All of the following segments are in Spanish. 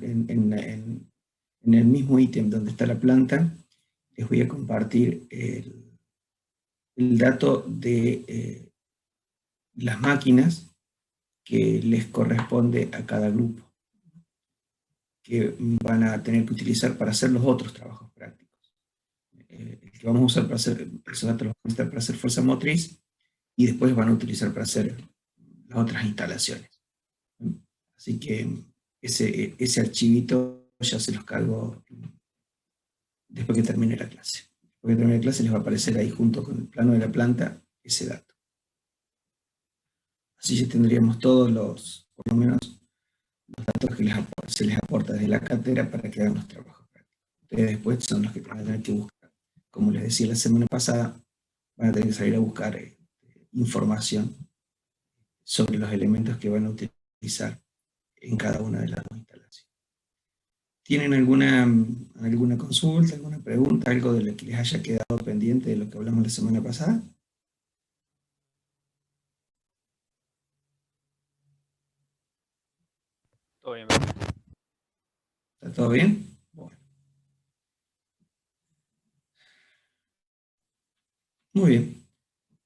en el mismo ítem donde está la planta, les voy a compartir el dato de las máquinas que les corresponde a cada grupo, que van a tener que utilizar para hacer los otros trabajos prácticos. El que vamos a usar para hacer, esos datos los vamos a necesitar para hacer fuerza motriz, y después van a utilizar para hacer las otras instalaciones. Así que ese archivito ya se los cargo después que termine la clase. Después que termine la clase les va a aparecer ahí junto con el plano de la planta ese dato. Así ya tendríamos todos por lo menos, los datos que se les aporta desde la cátedra para que hagan los trabajos prácticos. Ustedes después son los que van a tener que buscar. Como les decía la semana pasada, van a tener que salir a buscar información sobre los elementos que van a utilizar en cada una de las dos instalaciones. ¿Tienen alguna consulta, alguna pregunta, algo de lo que les haya quedado pendiente de lo que hablamos la semana pasada? Todo bien. ¿Está todo bien? Bueno. Muy bien.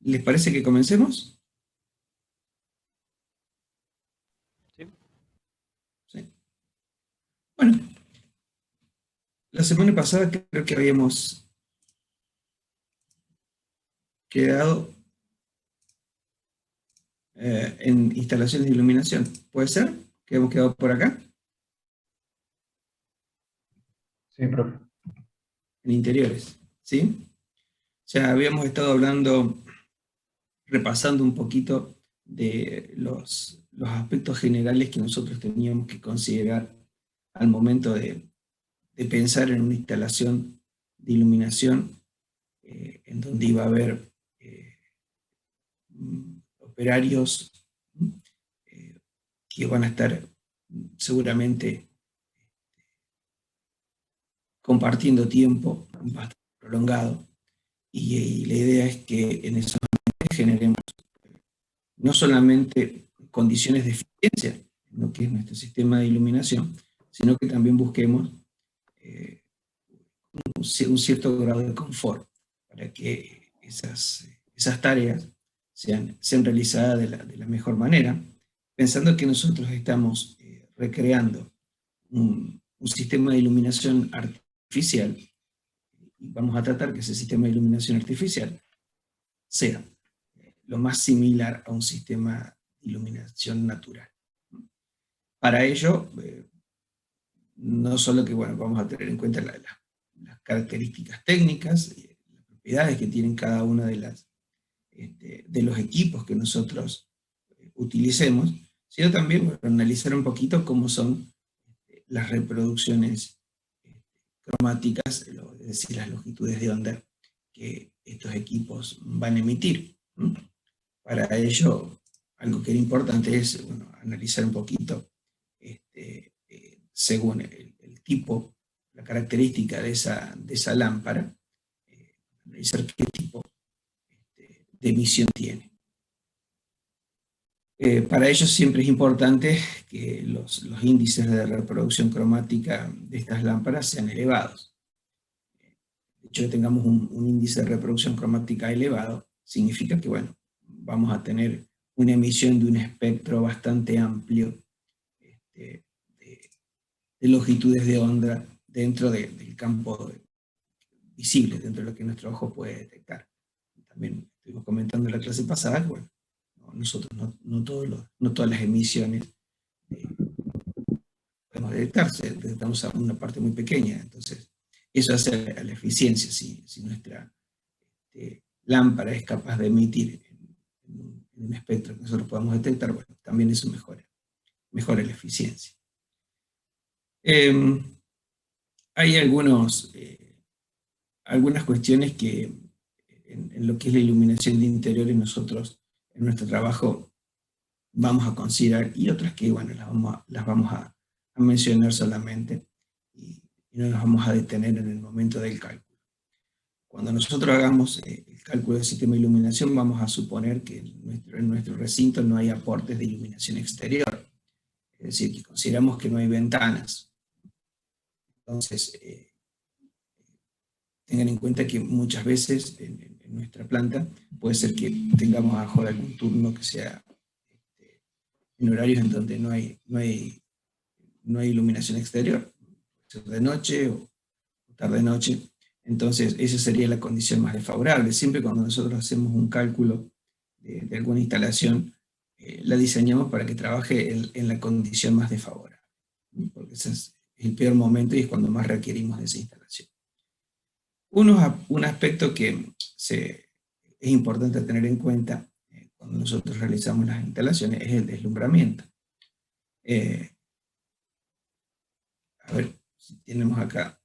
¿Les parece que comencemos? Sí. Sí. Bueno, la semana pasada creo que habíamos quedado en instalaciones de iluminación. ¿Puede ser? ¿Que hemos quedado por acá? Sí, profe. En interiores, ¿sí? O sea, habíamos estado hablando, repasando un poquito de los aspectos generales que nosotros teníamos que considerar al momento de pensar en una instalación de iluminación en donde iba a haber operarios que van a estar seguramente compartiendo tiempo bastante prolongado, y la idea es que en esos momentos generemos no solamente condiciones de eficiencia en lo que es nuestro sistema de iluminación, sino que también busquemos un cierto grado de confort para que esas tareas sean realizadas de la mejor manera, pensando que nosotros estamos recreando un sistema de iluminación artificial, y vamos a tratar que ese sistema de iluminación artificial sea lo más similar a un sistema de iluminación natural. Para ello, no solo que vamos a tener en cuenta las características técnicas, las propiedades que tienen cada una de los equipos que nosotros utilicemos, sino también analizar un poquito cómo son las reproducciones cromáticas, es decir, las longitudes de onda que estos equipos van a emitir. Para ello, algo que era importante es analizar un poquito, según el tipo, la característica de esa lámpara, analizar qué tipo de emisión tiene. Para ello siempre es importante que los índices de reproducción cromática de estas lámparas sean elevados. De hecho, que tengamos un índice de reproducción cromática elevado significa que vamos a tener una emisión de un espectro bastante amplio de longitudes de onda dentro del campo visible, dentro de lo que nuestro ojo puede detectar. También estuvimos comentando en la clase pasada que nosotros no todas las emisiones podemos detectamos a una parte muy pequeña. Entonces eso hace a la eficiencia. Si nuestra lámpara es capaz de emitir en un espectro que nosotros podamos detectar, también eso mejora la eficiencia. Hay algunas cuestiones que en lo que es la iluminación de interiores nosotros en nuestro trabajo vamos a considerar, y otras que las vamos a mencionar solamente, y no nos vamos a detener en el momento del cálculo. Cuando nosotros hagamos el cálculo del sistema de iluminación, vamos a suponer que en nuestro recinto no hay aportes de iluminación exterior. Es decir, que consideramos que no hay ventanas Entonces, tengan en cuenta que muchas veces en nuestra planta puede ser que tengamos a mejor algún turno que sea en horarios en donde no hay iluminación exterior, puede ser de noche o tarde-noche. Entonces, esa sería la condición más desfavorable. Siempre cuando nosotros hacemos un cálculo de alguna instalación, la diseñamos para que trabaje en la condición más desfavorable, porque ese es el peor momento y es cuando más requerimos de esa instalación. Un aspecto que es importante tener en cuenta cuando nosotros realizamos las instalaciones es el deslumbramiento. A ver si tenemos acá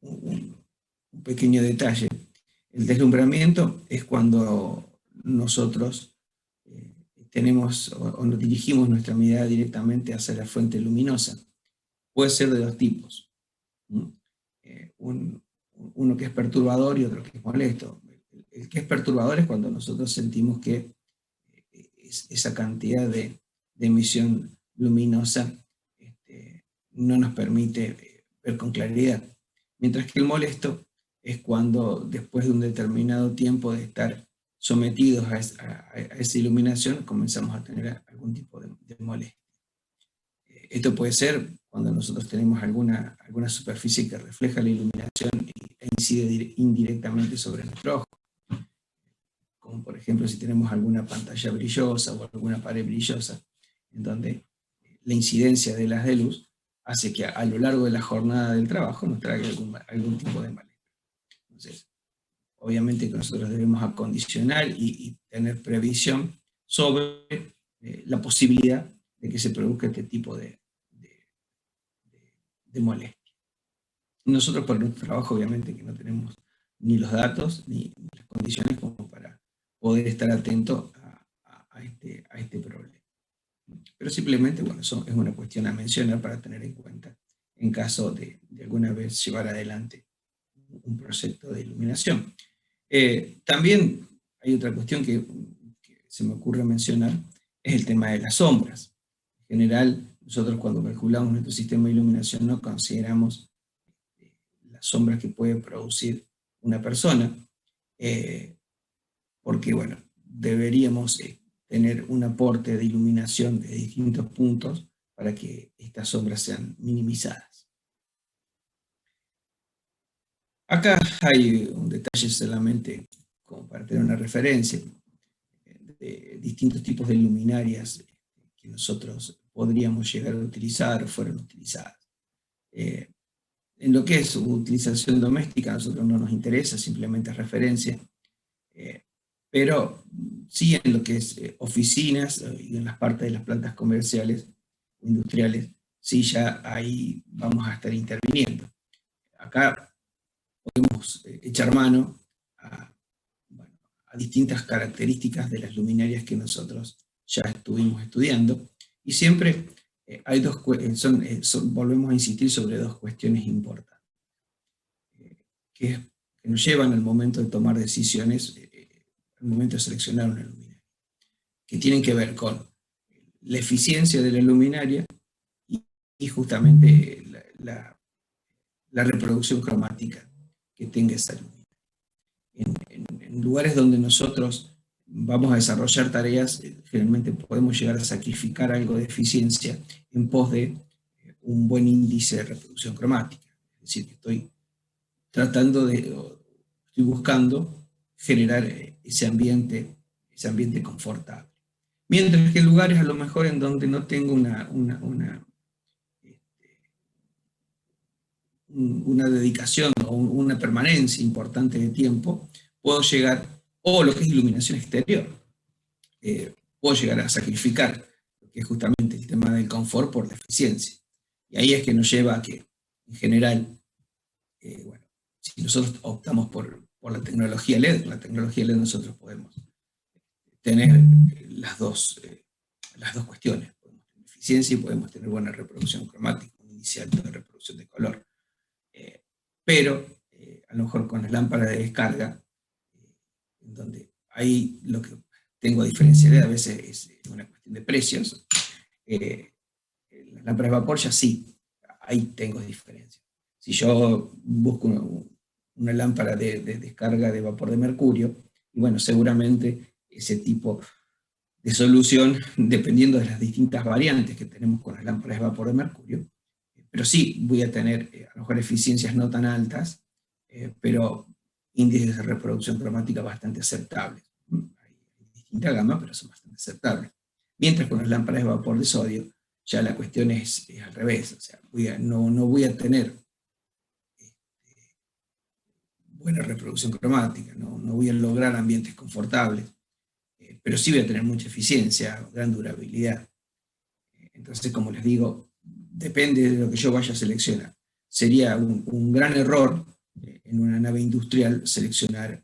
un pequeño detalle. El deslumbramiento es cuando nosotros tenemos o nos dirigimos nuestra mirada directamente hacia la fuente luminosa. Puede ser de dos tipos. Uno que es perturbador y otro que es molesto. El que es perturbador es cuando nosotros sentimos que esa cantidad de emisión luminosa no nos permite ver con claridad. Mientras que el molesto es cuando después de un determinado tiempo de estar sometidos a esa iluminación comenzamos a tener algún tipo de molestia. Esto puede ser cuando nosotros tenemos alguna superficie que refleja la iluminación e incide indirectamente sobre nuestro ojo. Como por ejemplo si tenemos alguna pantalla brillosa o alguna pared brillosa, en donde la incidencia de las de luz hace que a lo largo de la jornada del trabajo nos traiga algún tipo de malestar. Entonces, obviamente que nosotros debemos acondicionar y tener previsión sobre la posibilidad de que se produzca este tipo de molestia. Nosotros por nuestro trabajo obviamente que no tenemos ni los datos ni las condiciones como para poder estar atento a este problema. Pero simplemente, bueno, eso es una cuestión a mencionar para tener en cuenta en caso de alguna vez llevar adelante un proyecto de iluminación. También hay otra cuestión que se me ocurre mencionar, es el tema de las sombras. En general, nosotros cuando calculamos nuestro sistema de iluminación no consideramos las sombras que puede producir una persona, porque, bueno, deberíamos tener un aporte de iluminación de distintos puntos para que estas sombras sean minimizadas. Acá hay un detalle solamente como para tener una referencia de distintos tipos de luminarias que nosotros podríamos llegar a utilizar o fueron utilizadas. En lo que es utilización doméstica a nosotros no nos interesa, simplemente es referencia, pero sí en lo que es oficinas y en las partes de las plantas comerciales, industriales, sí ya ahí vamos a estar interviniendo. Acá podemos echar mano a distintas características de las luminarias que nosotros ya estuvimos estudiando, y siempre hay volvemos a insistir sobre dos cuestiones importantes, que nos llevan al momento de tomar decisiones, al momento de seleccionar una luminaria, que tienen que ver con la eficiencia de la luminaria y justamente la reproducción cromática que tenga esa luminaria. En lugares donde nosotros vamos a desarrollar tareas, generalmente podemos llegar a sacrificar algo de eficiencia en pos de un buen índice de reproducción cromática. Es decir, que estoy buscando generar ese ambiente confortable. Mientras que en lugares a lo mejor en donde no tengo una dedicación o una permanencia importante de tiempo, puedo llegar, o lo que es iluminación exterior, puedo llegar a sacrificar lo que es justamente el tema del confort por la eficiencia. Y ahí es que nos lleva a que, en general, bueno, si nosotros optamos por la tecnología LED, nosotros podemos tener las dos cuestiones. Podemos tener eficiencia y podemos tener buena reproducción cromática, un índice alto de reproducción de color. Pero a lo mejor con las lámparas de descarga, en donde ahí lo que tengo a diferencia de a veces es una cuestión de precios, las lámparas de vapor ya sí, ahí tengo diferencia. Si yo busco una lámpara de descarga de vapor de mercurio, y bueno, seguramente ese tipo de solución, dependiendo de las distintas variantes que tenemos con las lámparas de vapor de mercurio, pero sí voy a tener a lo mejor eficiencias no tan altas, pero índices de reproducción cromática bastante aceptables. Hay distinta gama, pero son bastante aceptables. Mientras con las lámparas de vapor de sodio, ya la cuestión es al revés, o sea, no voy a tener buena reproducción cromática, no voy a lograr ambientes confortables, pero sí voy a tener mucha eficiencia, gran durabilidad. Entonces, como les digo, depende de lo que yo vaya a seleccionar. Sería un gran error en una nave industrial seleccionar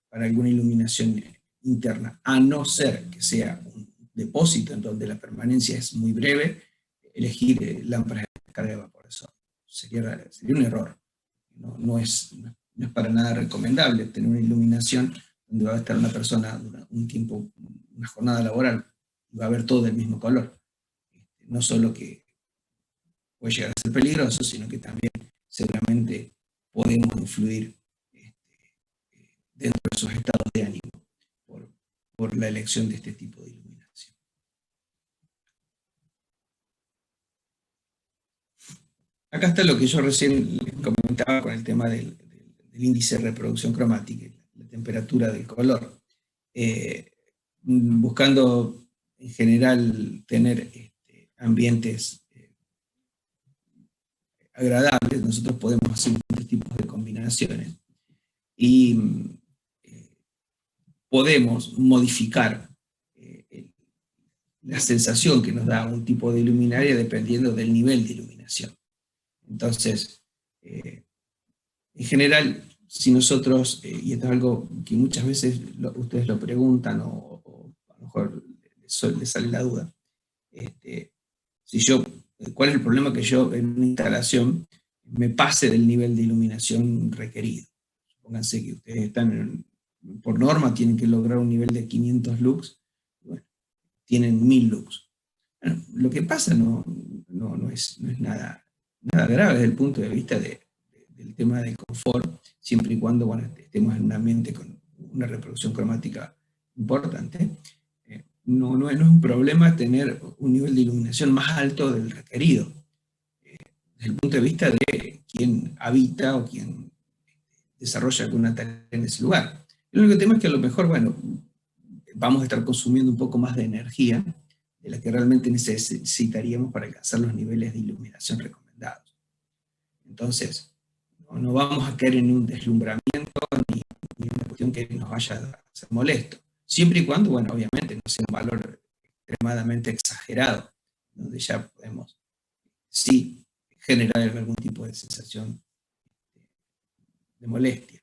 para alguna iluminación interna, a no ser que sea un depósito en donde la permanencia es muy breve, elegir lámparas de carga de vapor de sodio. Sería un error. No es para nada recomendable tener una iluminación donde va a estar una persona durante un tiempo, una jornada laboral, y va a ver todo del mismo color. No solo que puede llegar a ser peligroso, sino que también seguramente podemos influir dentro de esos estados de ánimo por la elección de este tipo de iluminación. Acá está lo que yo recién les comentaba con el tema del índice de reproducción cromática, la temperatura del color. Buscando en general tener ambientes agradables, nosotros podemos hacer distintos tipos de combinaciones y podemos modificar la sensación que nos da un tipo de luminaria dependiendo del nivel de iluminación. Entonces, en general, si nosotros, y esto es algo que muchas veces ustedes lo preguntan o a lo mejor les sale la duda, ¿cuál es el problema que yo en una instalación me pase del nivel de iluminación requerido? Pónganse que ustedes están, por norma, tienen que lograr un nivel de 500 lux, bueno, tienen 1000 lux. Bueno, lo que pasa no es nada grave desde el punto de vista del tema del confort, siempre y cuando bueno, estemos en un ambiente con una reproducción cromática importante. No es un problema tener un nivel de iluminación más alto del requerido, desde el punto de vista de quien habita o quien desarrolla alguna tarea en ese lugar. El único tema es que a lo mejor, bueno, vamos a estar consumiendo un poco más de energía de la que realmente necesitaríamos para alcanzar los niveles de iluminación recomendados. Entonces, no vamos a caer en un deslumbramiento ni una cuestión que nos vaya a ser molesto. Siempre y cuando, bueno, obviamente no sea un valor extremadamente exagerado, donde ya podemos, sí, generar algún tipo de sensación de molestia.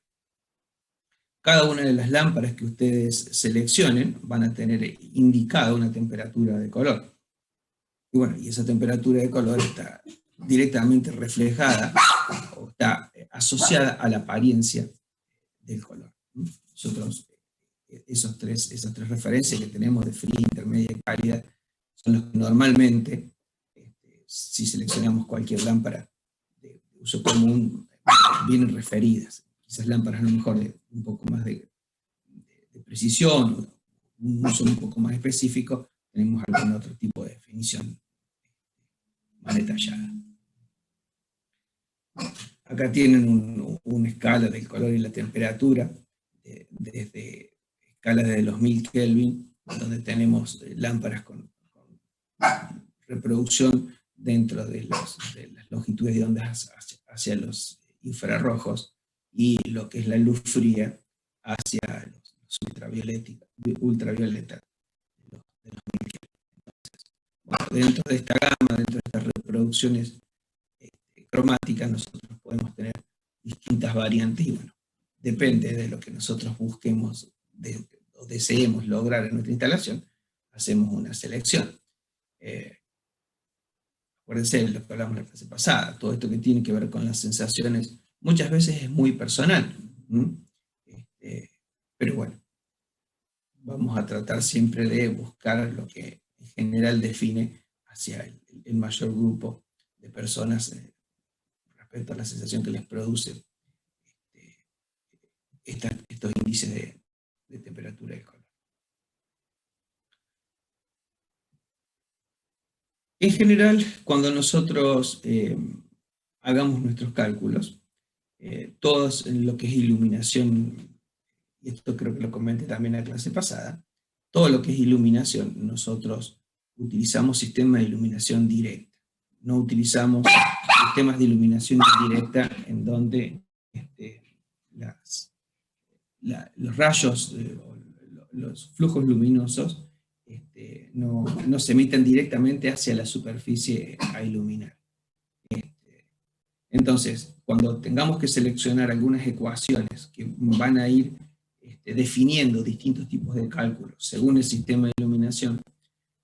Cada una de las lámparas que ustedes seleccionen van a tener indicada una temperatura de color. Y bueno, y esa temperatura de color está directamente reflejada o está asociada a la apariencia del color. Nosotros, esas tres referencias que tenemos de fría, intermedia y cálida son los que normalmente, si seleccionamos cualquier lámpara de uso común, vienen referidas. Esas lámparas a lo mejor de un poco más de precisión, un uso un poco más específico, tenemos algún otro tipo de definición más detallada. Acá tienen una escala del color y la temperatura, desde escalas de los 1000 Kelvin, donde tenemos lámparas con reproducción dentro de las longitudes de ondas hacia los infrarrojos, y lo que es la luz fría hacia los ultravioletas de los 1000 Kelvin. Entonces, bueno, dentro de esta gama, dentro de estas reproducciones cromáticas, nosotros podemos tener distintas variantes y bueno, depende de lo que nosotros busquemos o deseemos lograr en nuestra instalación, hacemos una selección. Acuérdense de lo que hablamos la clase pasada, todo esto que tiene que ver con las sensaciones muchas veces es muy personal, pero bueno, vamos a tratar siempre de buscar lo que en general define hacia el mayor grupo de personas respecto a la sensación que les produce estos índices de temperatura y color. En general, cuando nosotros hagamos nuestros cálculos, todos en lo que es iluminación, y esto creo que lo comenté también en la clase pasada, todo lo que es iluminación, nosotros utilizamos sistemas de iluminación directa. No utilizamos sistemas de iluminación indirecta en donde los rayos, los flujos luminosos no se emiten directamente hacia la superficie a iluminar. Entonces, cuando tengamos que seleccionar algunas ecuaciones que van a ir definiendo distintos tipos de cálculos según el sistema de iluminación,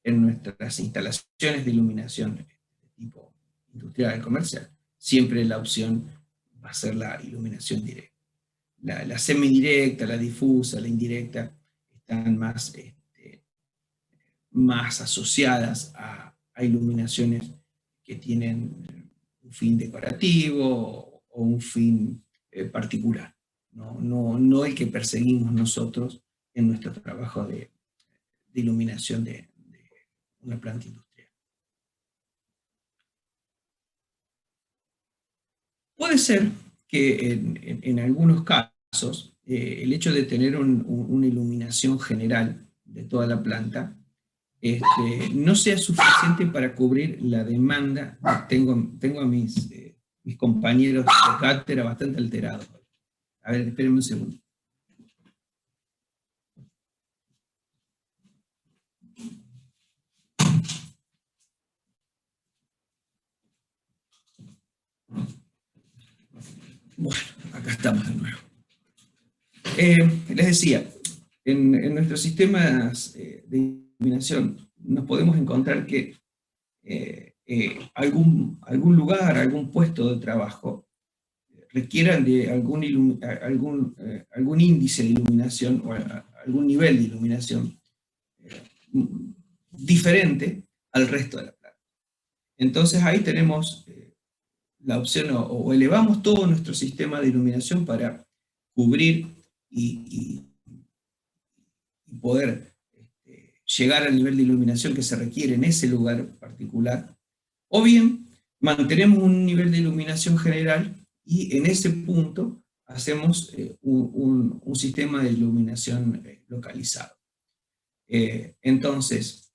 en nuestras instalaciones de iluminación de tipo industrial y comercial, siempre la opción va a ser la iluminación directa. La semidirecta, la difusa, la indirecta, están más asociadas a iluminaciones que tienen un fin decorativo o un fin particular, no el que perseguimos nosotros en nuestro trabajo de iluminación de una planta industrial. Puede ser que en algunos casos el hecho de tener una iluminación general de toda la planta no sea suficiente para cubrir la demanda. Tengo a mis compañeros de cátedra bastante alterados. A ver, espérenme un segundo. Bueno, acá estamos de nuevo. Les decía, en nuestros sistemas de iluminación nos podemos encontrar que algún lugar, algún puesto de trabajo requieran de algún índice de iluminación o algún nivel de iluminación diferente al resto de la planta. Entonces ahí tenemos la opción o elevamos todo nuestro sistema de iluminación para cubrir y poder llegar al nivel de iluminación que se requiere en ese lugar particular, o bien mantenemos un nivel de iluminación general y en ese punto hacemos un sistema de iluminación localizado. Entonces,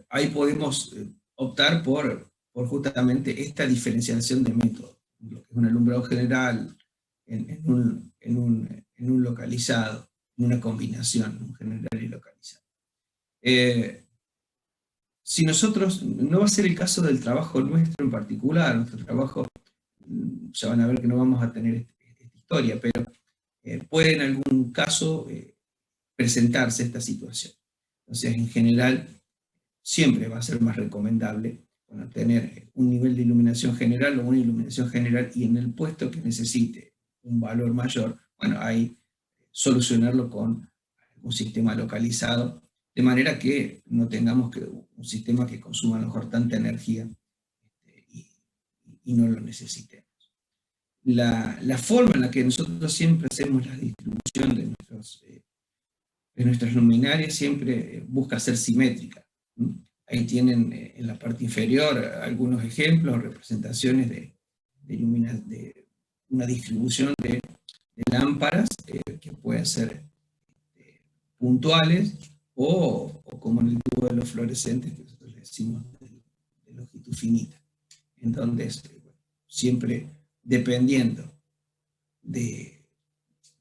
ahí podemos optar por justamente esta diferenciación de métodos, lo que es un alumbrado general en un localizado, en una combinación, un general y localizado. Si nosotros, no va a ser el caso del trabajo nuestro en particular, nuestro trabajo, ya van a ver que no vamos a tener esta historia, pero puede en algún caso presentarse esta situación. Entonces, en general, siempre va a ser más recomendable tener un nivel de iluminación general o una iluminación general y en el puesto que necesite un valor mayor, bueno, ahí solucionarlo con un sistema localizado, de manera que no tengamos un sistema que consuma a lo mejor tanta energía y no lo necesitemos. La forma en la que nosotros siempre hacemos la distribución de nuestras luminarias siempre busca ser simétrica. Ahí tienen en la parte inferior algunos ejemplos, representaciones de una distribución de lámparas que pueden ser puntuales o como en el tubo de los fluorescentes, que nosotros le decimos de longitud finita. Entonces, siempre dependiendo de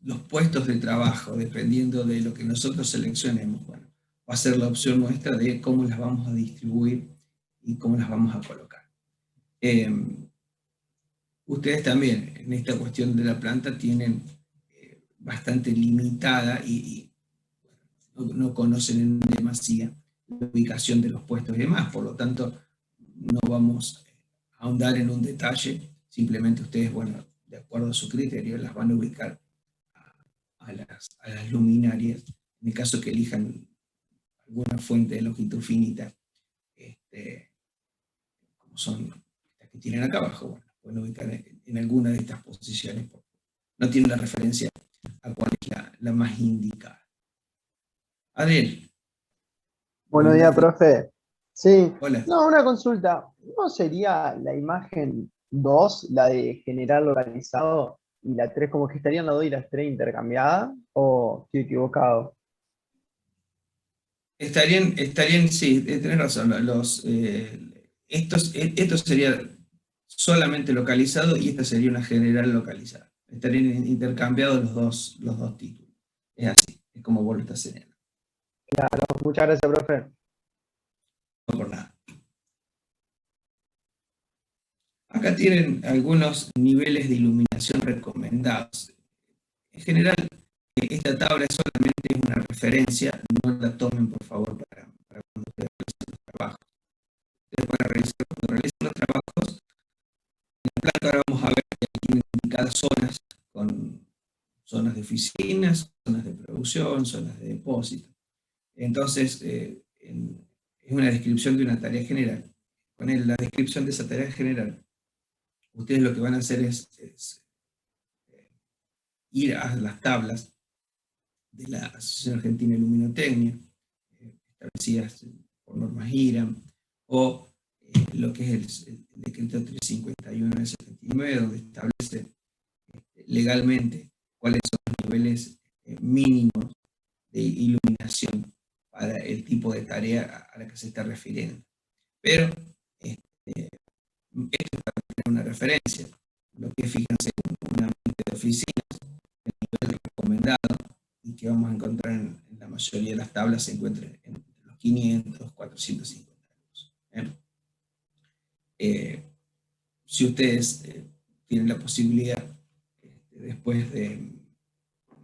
los puestos de trabajo, dependiendo de lo que nosotros seleccionemos, bueno, va a ser la opción nuestra de cómo las vamos a distribuir y cómo las vamos a colocar. Ustedes también en esta cuestión de la planta tienen bastante limitada y no conocen en demasía la ubicación de los puestos y demás, por lo tanto no vamos a ahondar en un detalle, simplemente ustedes, bueno, de acuerdo a su criterio, las van a ubicar a las luminarias, en el caso que elijan alguna fuente de longitud finita, como son las que tienen acá abajo, bueno, pueden ubicar en alguna de estas posiciones. No tiene una referencia a cuál es la más indicada. Adriel. Buenos días, profe. Sí, Hola. no, una consulta. ¿No sería la imagen 2 la de general localizado, y la 3 como que estarían las 2 y las 3 intercambiadas? ¿O estoy equivocado? Estarían, sí, tenés razón. Esto sería solamente localizado y esta sería una general localizada. Estarían intercambiados los dos títulos. Es así, es como vos lo estás señalando. Claro, muchas gracias, profe. No por nada. Acá tienen algunos niveles de iluminación recomendados. En general, esta tabla solamente es una referencia, no la tomen por favor para cuando ustedes realicen los trabajos. Ustedes cuando realicen los trabajos, en la planta ahora vamos a ver que aquí tienen indicadas zonas, con zonas de oficinas, zonas de producción, zonas de depósito. Entonces, es una descripción de una tarea general. Con la descripción de esa tarea general, ustedes lo que van a hacer es ir a las tablas de la Asociación Argentina de Luminotecnia, establecidas por normas IRAM, o lo que es el decreto 351 del 79, donde establece legalmente cuáles son los niveles mínimos de iluminación para el tipo de tarea a la que se está refiriendo. Pero esto es para tener una referencia. Lo que fíjense en un ambiente de oficinas, el nivel recomendado, y que vamos a encontrar en la mayoría de las tablas, se encuentra entre los 500, 450 euros. Si ustedes tienen la posibilidad, después de,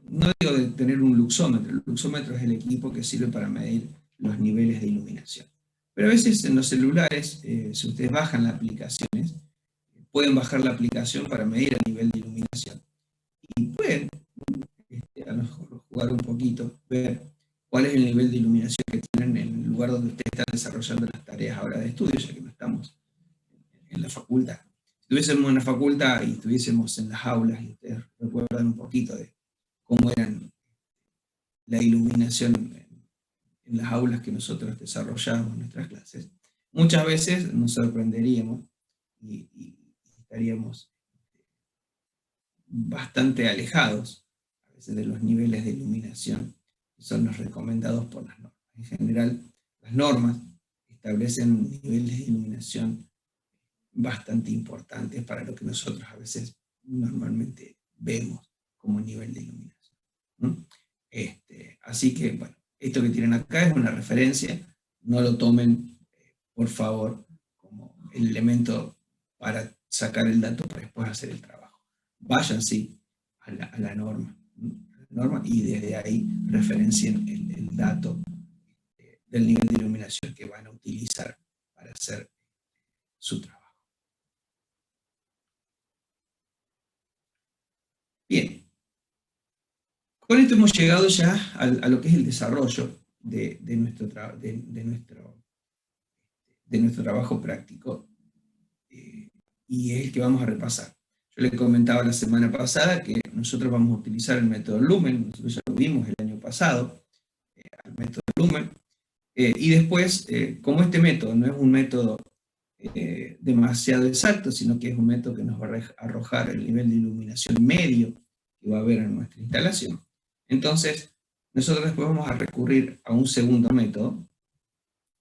no digo de tener un luxómetro, el luxómetro es el equipo que sirve para medir los niveles de iluminación. Pero a veces en los celulares, si ustedes bajan las aplicaciones, pueden bajar la aplicación para medir el nivel de iluminación. Y pueden, a lo mejor, jugar un poquito, ver cuál es el nivel de iluminación que tienen en el lugar donde ustedes están desarrollando las tareas ahora de estudio, ya que no estamos en la facultad. Si estuviésemos en la facultad y estuviésemos en las aulas, y ustedes recuerdan un poquito de cómo eran la iluminación en las aulas que nosotros desarrollamos en nuestras clases, muchas veces nos sorprenderíamos y estaríamos bastante alejados a veces de los niveles de iluminación que son los recomendados por las normas. En general, las normas establecen niveles de iluminación bastante importantes para lo que nosotros a veces normalmente vemos como nivel de iluminación. Así que, bueno, esto que tienen acá es una referencia, no lo tomen, por favor, como el elemento para sacar el dato para después hacer el trabajo. Vayan, sí, a la norma, y desde ahí referencien el dato del nivel de iluminación que van a utilizar para hacer su trabajo. Bien, con esto hemos llegado ya a lo que es el desarrollo de nuestro trabajo práctico, y es el que vamos a repasar. Yo les comentaba la semana pasada que nosotros vamos a utilizar el método Lumen, nosotros ya lo vimos el año pasado, el método Lumen, y después, como este método no es un método demasiado exacto, sino que es un método que nos va a arrojar el nivel de iluminación medio que va a haber en nuestra instalación. Entonces, nosotros después vamos a recurrir a un segundo método,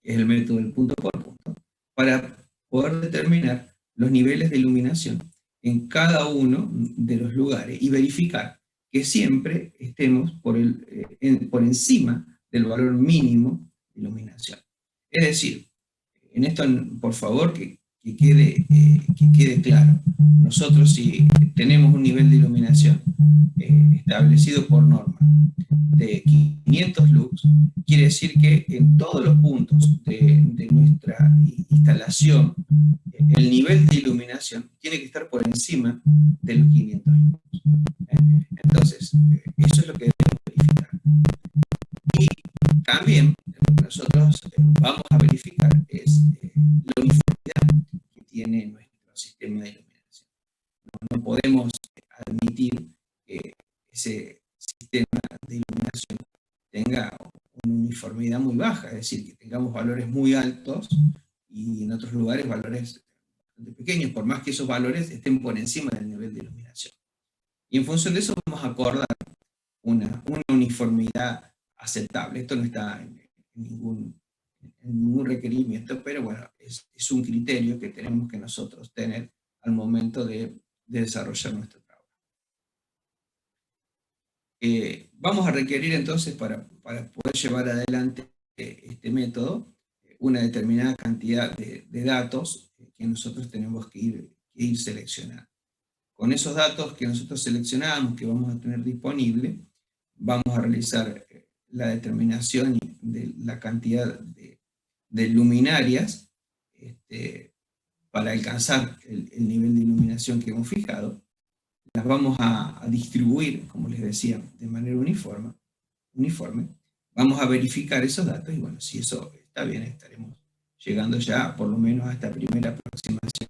que es el método del punto por punto, para poder determinar los niveles de iluminación en cada uno de los lugares y verificar que siempre estemos por encima del valor mínimo de iluminación. Es decir, en esto, por favor, que quede claro. Nosotros, si tenemos un nivel de iluminación establecido por norma de 500 lux, quiere decir que en todos los puntos de nuestra instalación, el nivel de iluminación tiene que estar por encima de los 500 lux. Entonces, eso es lo que debemos verificar. Y también lo que nosotros vamos a verificar es la uniformidad que tiene nuestro sistema de iluminación. No podemos admitir que ese sistema de iluminación tenga una uniformidad muy baja, es decir, que tengamos valores muy altos y en otros lugares valores bastante pequeños, por más que esos valores estén por encima del nivel de iluminación. Y en función de eso vamos a acordar una uniformidad aceptable. Esto no está en ningún requerimiento, pero bueno, es un criterio que tenemos que nosotros tener al momento de desarrollar nuestro trabajo. Vamos a requerir entonces, para poder llevar adelante este método, una determinada cantidad de datos que nosotros tenemos que ir seleccionando. Con esos datos que nosotros seleccionamos, que vamos a tener disponible, vamos a realizar la determinación de la cantidad de luminarias para alcanzar el nivel de iluminación que hemos fijado. Las vamos a distribuir, como les decía, de manera uniforme. Vamos a verificar esos datos y bueno, si eso está bien, estaremos llegando ya por lo menos a esta primera aproximación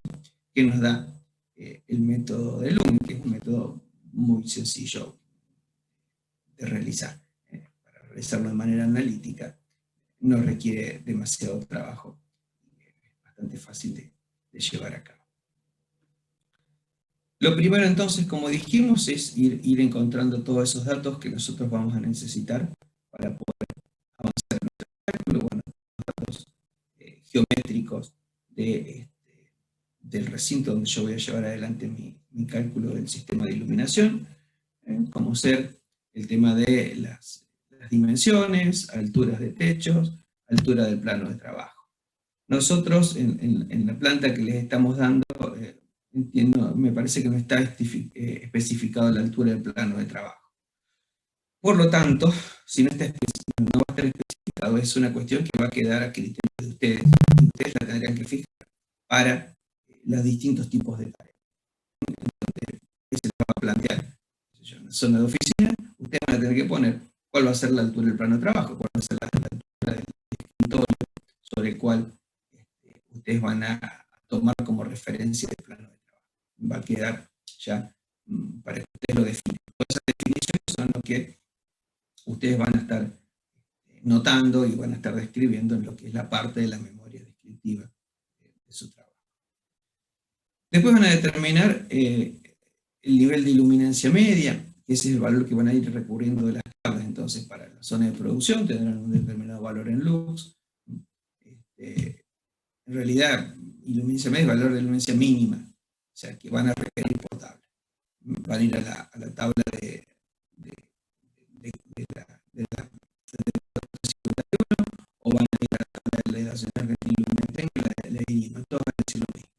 que nos da el método de Lumen, que es un método muy sencillo de realizar. Para realizarlo de manera analítica no requiere demasiado trabajo, es bastante fácil de llevar a cabo. Lo primero entonces, como dijimos, es ir encontrando todos esos datos que nosotros vamos a necesitar para poder avanzar en nuestro cálculo. Bueno, datos geométricos del recinto donde yo voy a llevar adelante mi cálculo del sistema de iluminación, como ser el tema de las dimensiones, alturas de techos, altura del plano de trabajo. Nosotros en la planta que les estamos dando, me parece que no está especificado la altura del plano de trabajo. Por lo tanto, si no va a estar especificado, es una cuestión que va a quedar a criterio de ustedes, y ustedes la tendrán que fijar para los distintos tipos de tareas. Entonces, se va a plantear en la zona de oficina, ustedes van a tener que poner cuál va a ser la altura del plano de trabajo, cuál va a ser la altura del escritorio sobre el cual ustedes van a tomar como referencia el plano de trabajo. Va a quedar ya para que ustedes lo definan. Todas esas definiciones son lo que ustedes van a estar notando y van a estar describiendo en lo que es la parte de la memoria descriptiva de su trabajo. Después van a determinar el nivel de iluminancia media, que ese es el valor que van a ir recurriendo de las tablas. Entonces, para la zona de producción tendrán un determinado valor en lux. En realidad, iluminancia media es el valor de iluminancia mínima, o sea, que van a requerir por tabla. Van a ir a la tabla de la o van a ir a la tabla de la Nacional Argentina Iluminación y la INIMA, todos van a decir lo mismo.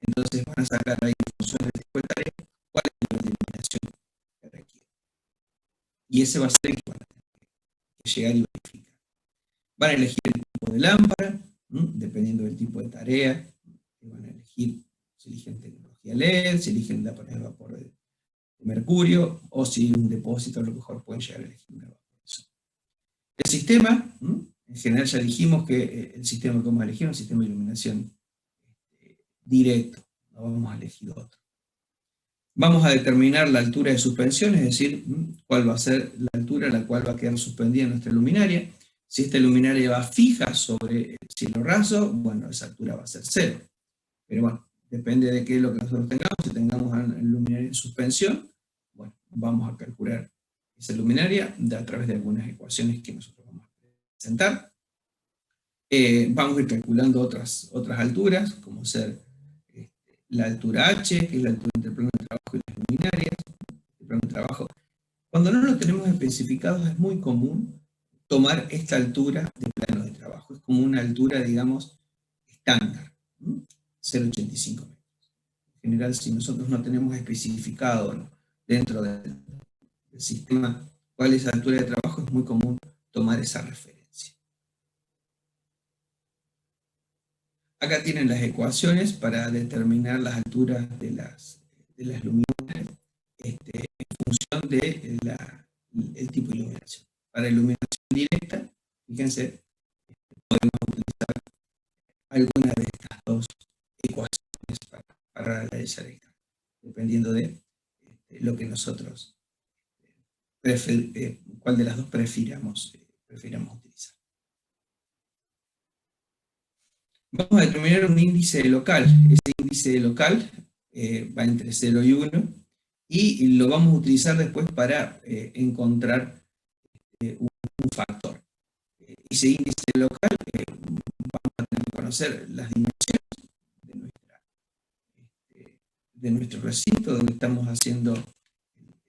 Entonces van a sacar ahí en función de tipo de tarea cuál es el nivel de iluminación que requiere. Y ese va a ser el que van a tener que llegar y verificar. Van a elegir el tipo de lámpara, dependiendo del tipo de tarea, que van a elegir, si eligen tecnología LED, si eligen lámpara de vapor de mercurio, o si un depósito, a lo mejor pueden llegar a elegir una vapor. El sistema, en general ya dijimos que el sistema que vamos a elegir es un sistema de iluminación directo, no vamos a elegir otro. Vamos a determinar la altura de suspensión, es decir, cuál va a ser la altura a la cual va a quedar suspendida nuestra luminaria. Si esta luminaria va fija sobre el cielo raso, bueno, esa altura va a ser 0. Pero bueno, depende de qué es lo que nosotros tengamos. Si tengamos una luminaria en suspensión, bueno, vamos a calcular esa luminaria a través de algunas ecuaciones que nosotros vamos a presentar. Vamos a ir calculando otras alturas, como ser la altura H, que es la altura entre el plano de trabajo y las luminarias. El plano de trabajo, cuando no lo tenemos especificado, es muy común tomar esta altura de plano de trabajo. Es como una altura, digamos, estándar, 0,85 metros. En general, si nosotros no tenemos especificado dentro del sistema cuál es la altura de trabajo, es muy común tomar esa referencia. Acá tienen las ecuaciones para determinar las alturas de las luminarias en función del tipo de iluminación. Para iluminación directa, fíjense, podemos utilizar alguna de estas dos ecuaciones para realizar el dependiendo de lo que nosotros, cuál de las dos prefiramos utilizar. Vamos a determinar un índice local. Ese índice local va entre 0 y 1, y lo vamos a utilizar después para encontrar un factor. Ese índice local vamos a tener que conocer las dimensiones de nuestro recinto donde estamos haciendo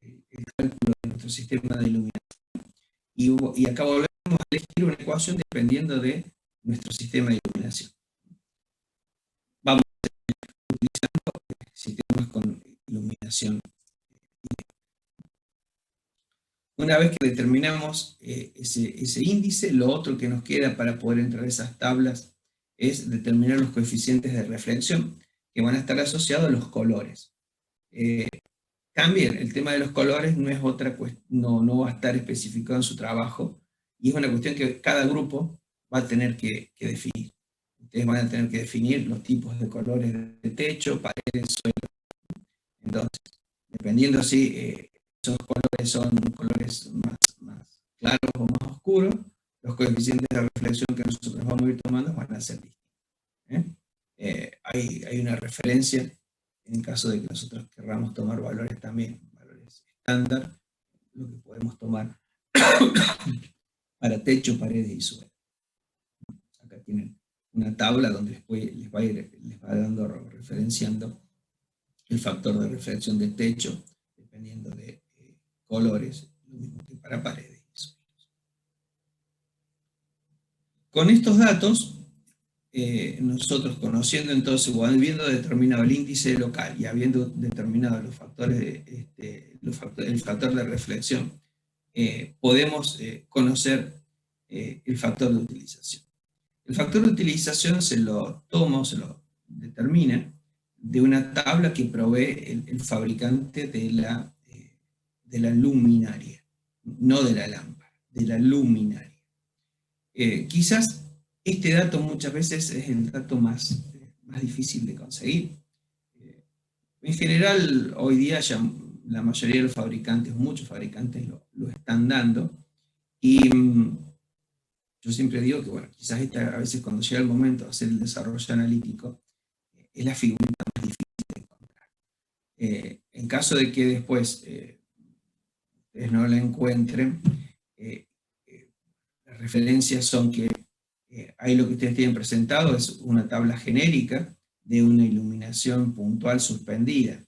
el cálculo de nuestro sistema de iluminación. Y acá volvemos a elegir una ecuación dependiendo de nuestro sistema de iluminación. Vamos a estar utilizando sistemas con iluminación. Una vez que determinamos ese índice, lo otro que nos queda para poder entrar a esas tablas es determinar los coeficientes de reflexión que van a estar asociados a los colores. También el tema de los colores no es otra cuestión, no va a estar especificado en su trabajo, y es una cuestión que cada grupo va a tener que definir. Ustedes van a tener que definir los tipos de colores de techo, paredes, suelo. Entonces, dependiendo si esos colores son colores más claros o más oscuros, los coeficientes de reflexión que nosotros vamos a ir tomando van a ser distintos. Hay una referencia en caso de que nosotros querramos tomar valores también, valores estándar, lo que podemos tomar para techo, paredes y suelo. Acá tienen una tabla donde después les va dando, referenciando el factor de reflexión de techo, dependiendo de colores, lo mismo que para paredes y suelos. Con estos datos, nosotros conociendo entonces, o habiendo determinado el índice local y habiendo determinado los factores el factor de reflexión, podemos conocer el factor de utilización. El factor de utilización se lo toma o se lo determina de una tabla que provee el fabricante de la luminaria, no de la lámpara, de la luminaria. Quizás este dato muchas veces es el dato más difícil de conseguir. En general, hoy día ya la mayoría de los fabricantes, muchos fabricantes lo están dando, y yo siempre digo que, bueno, quizás a veces cuando llega el momento de hacer el desarrollo analítico, es la figurita más difícil de encontrar. En caso de que después ustedes no la encuentren, las referencias son que ahí lo que ustedes tienen presentado es una tabla genérica de una iluminación puntual suspendida.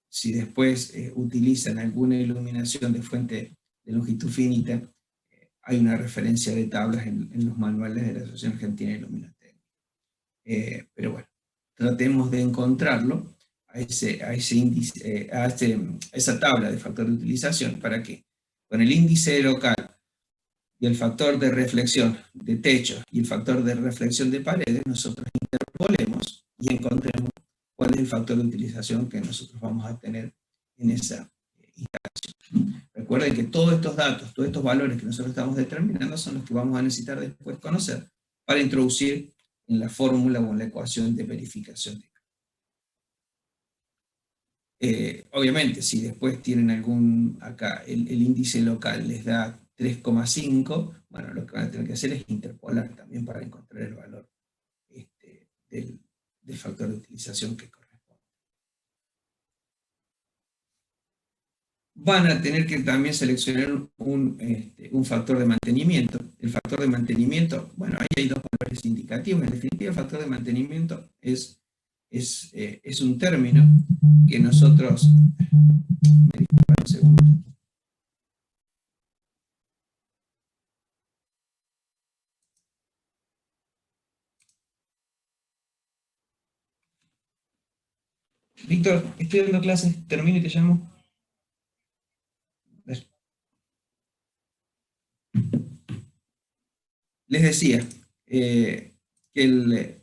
Si después utilizan alguna iluminación de fuente de longitud finita, hay una referencia de tablas en los manuales de la Asociación Argentina de Iluminotecnia. Pero bueno, tratemos de encontrarlo a ese índice, a esa tabla de factor de utilización, para que con el índice local y el factor de reflexión de techo y el factor de reflexión de paredes, nosotros interpolemos y encontremos cuál es el factor de utilización que nosotros vamos a tener en esa instalación. Recuerden que todos estos datos, todos estos valores que nosotros estamos determinando son los que vamos a necesitar después conocer para introducir en la fórmula o en la ecuación de verificación de obviamente, si después tienen acá el índice local les da 3,5, bueno, lo que van a tener que hacer es interpolar también para encontrar el valor del factor de utilización que corresponde. Van a tener que también seleccionar un factor de mantenimiento. El factor de mantenimiento, bueno, ahí hay dos valores indicativos. En definitiva, el factor de mantenimiento es un término que nosotros... Me disculpan un segundo. Víctor, estoy dando clases, termino y te llamo. Les decía que el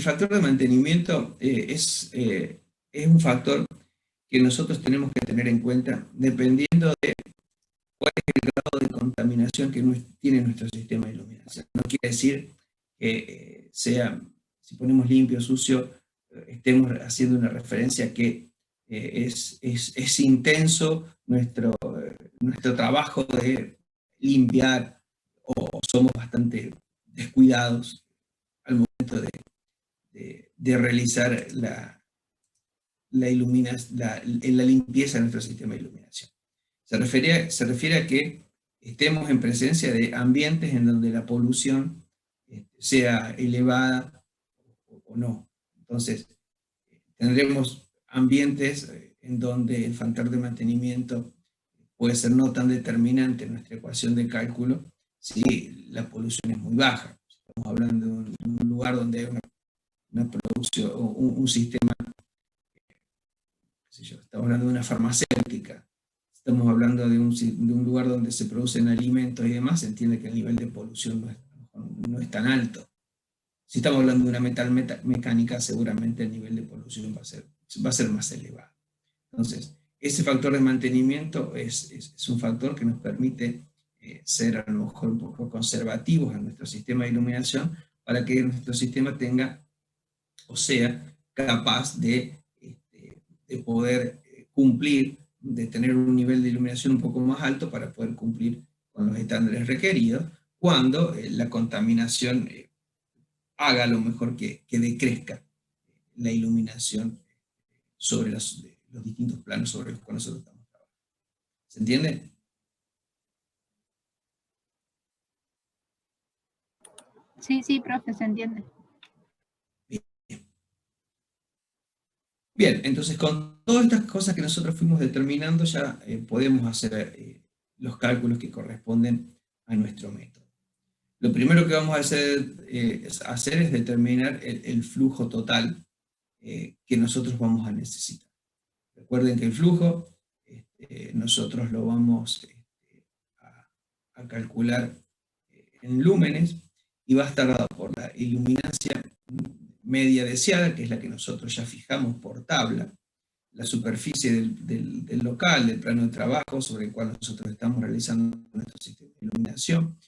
factor de mantenimiento es un factor que nosotros tenemos que tener en cuenta dependiendo de cuál es el grado de contaminación que tiene nuestro sistema de iluminación. No quiere decir que sea si ponemos limpio, sucio, estemos haciendo una referencia que es intenso nuestro trabajo de limpiar, o somos bastante descuidados al momento de realizar la limpieza de nuestro sistema de iluminación. Se refiere a que estemos en presencia de ambientes en donde la polución sea elevada o no. Entonces, tendremos ambientes en donde el factor de mantenimiento puede ser no tan determinante en nuestra ecuación de cálculo si la polución es muy baja. Estamos hablando de un lugar donde hay una producción, un sistema, qué sé yo, estamos hablando de una farmacéutica, estamos hablando de un lugar donde se producen alimentos y demás, se entiende que el nivel de polución no es tan alto. Si estamos hablando de una mecánica, seguramente el nivel de polución va a ser más elevado. Entonces, ese factor de mantenimiento es un factor que nos permite ser a lo mejor un poco conservativos en nuestro sistema de iluminación para que nuestro sistema tenga o sea capaz de poder cumplir, de tener un nivel de iluminación un poco más alto para poder cumplir con los estándares requeridos cuando la contaminación haga lo mejor que decrezca la iluminación sobre los distintos planos sobre los cuales nosotros estamos trabajando. ¿Se entiende? Sí, profe, se entiende. Bien, entonces con todas estas cosas que nosotros fuimos determinando ya podemos hacer los cálculos que corresponden a nuestro método. Lo primero que vamos a hacer es determinar el flujo total que nosotros vamos a necesitar. Recuerden que el flujo nosotros lo vamos a calcular en lúmenes y va a estar dado por la iluminancia media deseada, que es la que nosotros ya fijamos por tabla, la superficie del local, del plano de trabajo sobre el cual nosotros estamos realizando nuestro sistema de iluminación,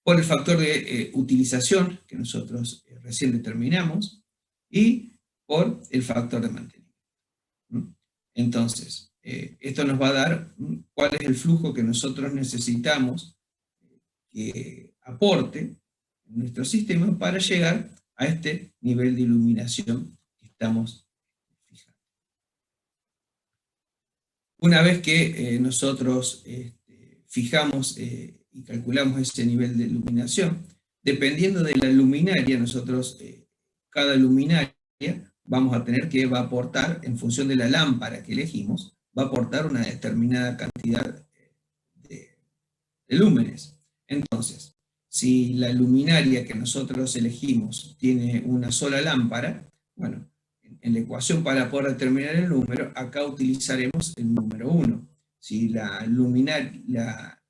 por el factor de utilización que nosotros recién determinamos, y por el factor de mantenimiento. Entonces, esto nos va a dar cuál es el flujo que nosotros necesitamos que aporte en nuestro sistema para llegar a este nivel de iluminación que estamos fijando. Una vez que nosotros fijamos y calculamos ese nivel de iluminación, dependiendo de la luminaria, nosotros, cada luminaria, vamos a tener que va a aportar, en función de la lámpara que elegimos, va a aportar una determinada cantidad de lúmenes. Entonces, si la luminaria que nosotros elegimos tiene una sola lámpara, bueno, en la ecuación para poder determinar el número, acá utilizaremos el número 1. Si la luminaria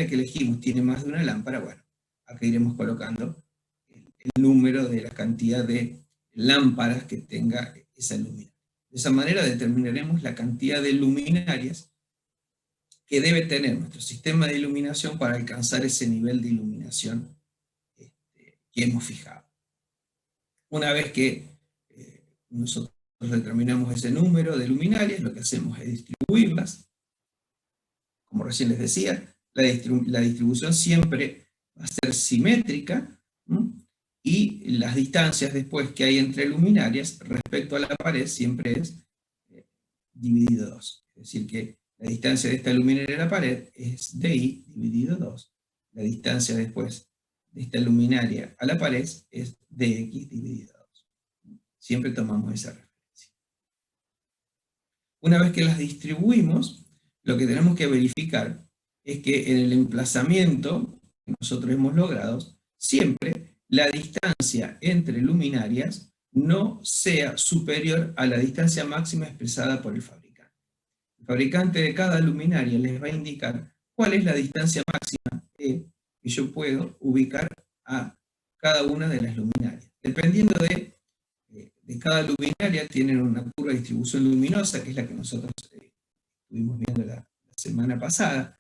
que elegimos tiene más de una lámpara, bueno, acá iremos colocando el número de la cantidad de lámparas que tenga esa luminaria. De esa manera determinaremos la cantidad de luminarias que debe tener nuestro sistema de iluminación para alcanzar ese nivel de iluminación que hemos fijado. Una vez que nosotros determinamos ese número de luminarias, lo que hacemos es distribuirlas. Como recién les decía, la distribución siempre va a ser simétrica, y las distancias después que hay entre luminarias respecto a la pared siempre es dividido 2. Es decir, que la distancia de esta luminaria a la pared es DI dividido 2. La distancia después de esta luminaria a la pared es DX dividido 2. Siempre tomamos esa referencia. Una vez que las distribuimos, lo que tenemos que verificar es que en el emplazamiento que nosotros hemos logrado, siempre la distancia entre luminarias no sea superior a la distancia máxima expresada por el fabricante. El fabricante de cada luminaria les va a indicar cuál es la distancia máxima que yo puedo ubicar a cada una de las luminarias. Dependiendo de cada luminaria, tienen una curva de distribución luminosa, que es la que nosotros estuvimos viendo la semana pasada.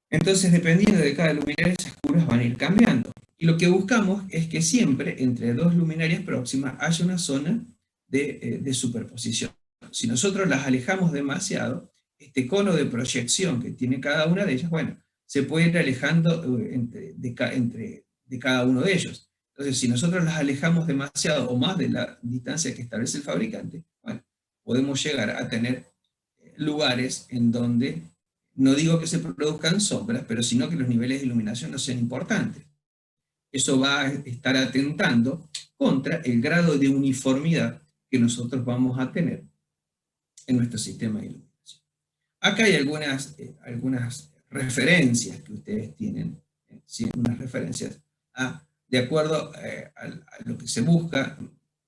Entonces, dependiendo de cada luminaria, esas curvas van a ir cambiando. Y lo que buscamos es que siempre entre dos luminarias próximas haya una zona de superposición. Si nosotros las alejamos demasiado, este cono de proyección que tiene cada una de ellas, bueno, se puede ir alejando de cada uno de ellos. Entonces, si nosotros las alejamos demasiado o más de la distancia que establece el fabricante, bueno, podemos llegar a tener lugares en donde, no digo que se produzcan sombras, pero sino que los niveles de iluminación no sean importantes. Eso va a estar atentando contra el grado de uniformidad que nosotros vamos a tener en nuestro sistema de iluminación. Acá hay algunas referencias que ustedes tienen, unas referencias de acuerdo a lo que se busca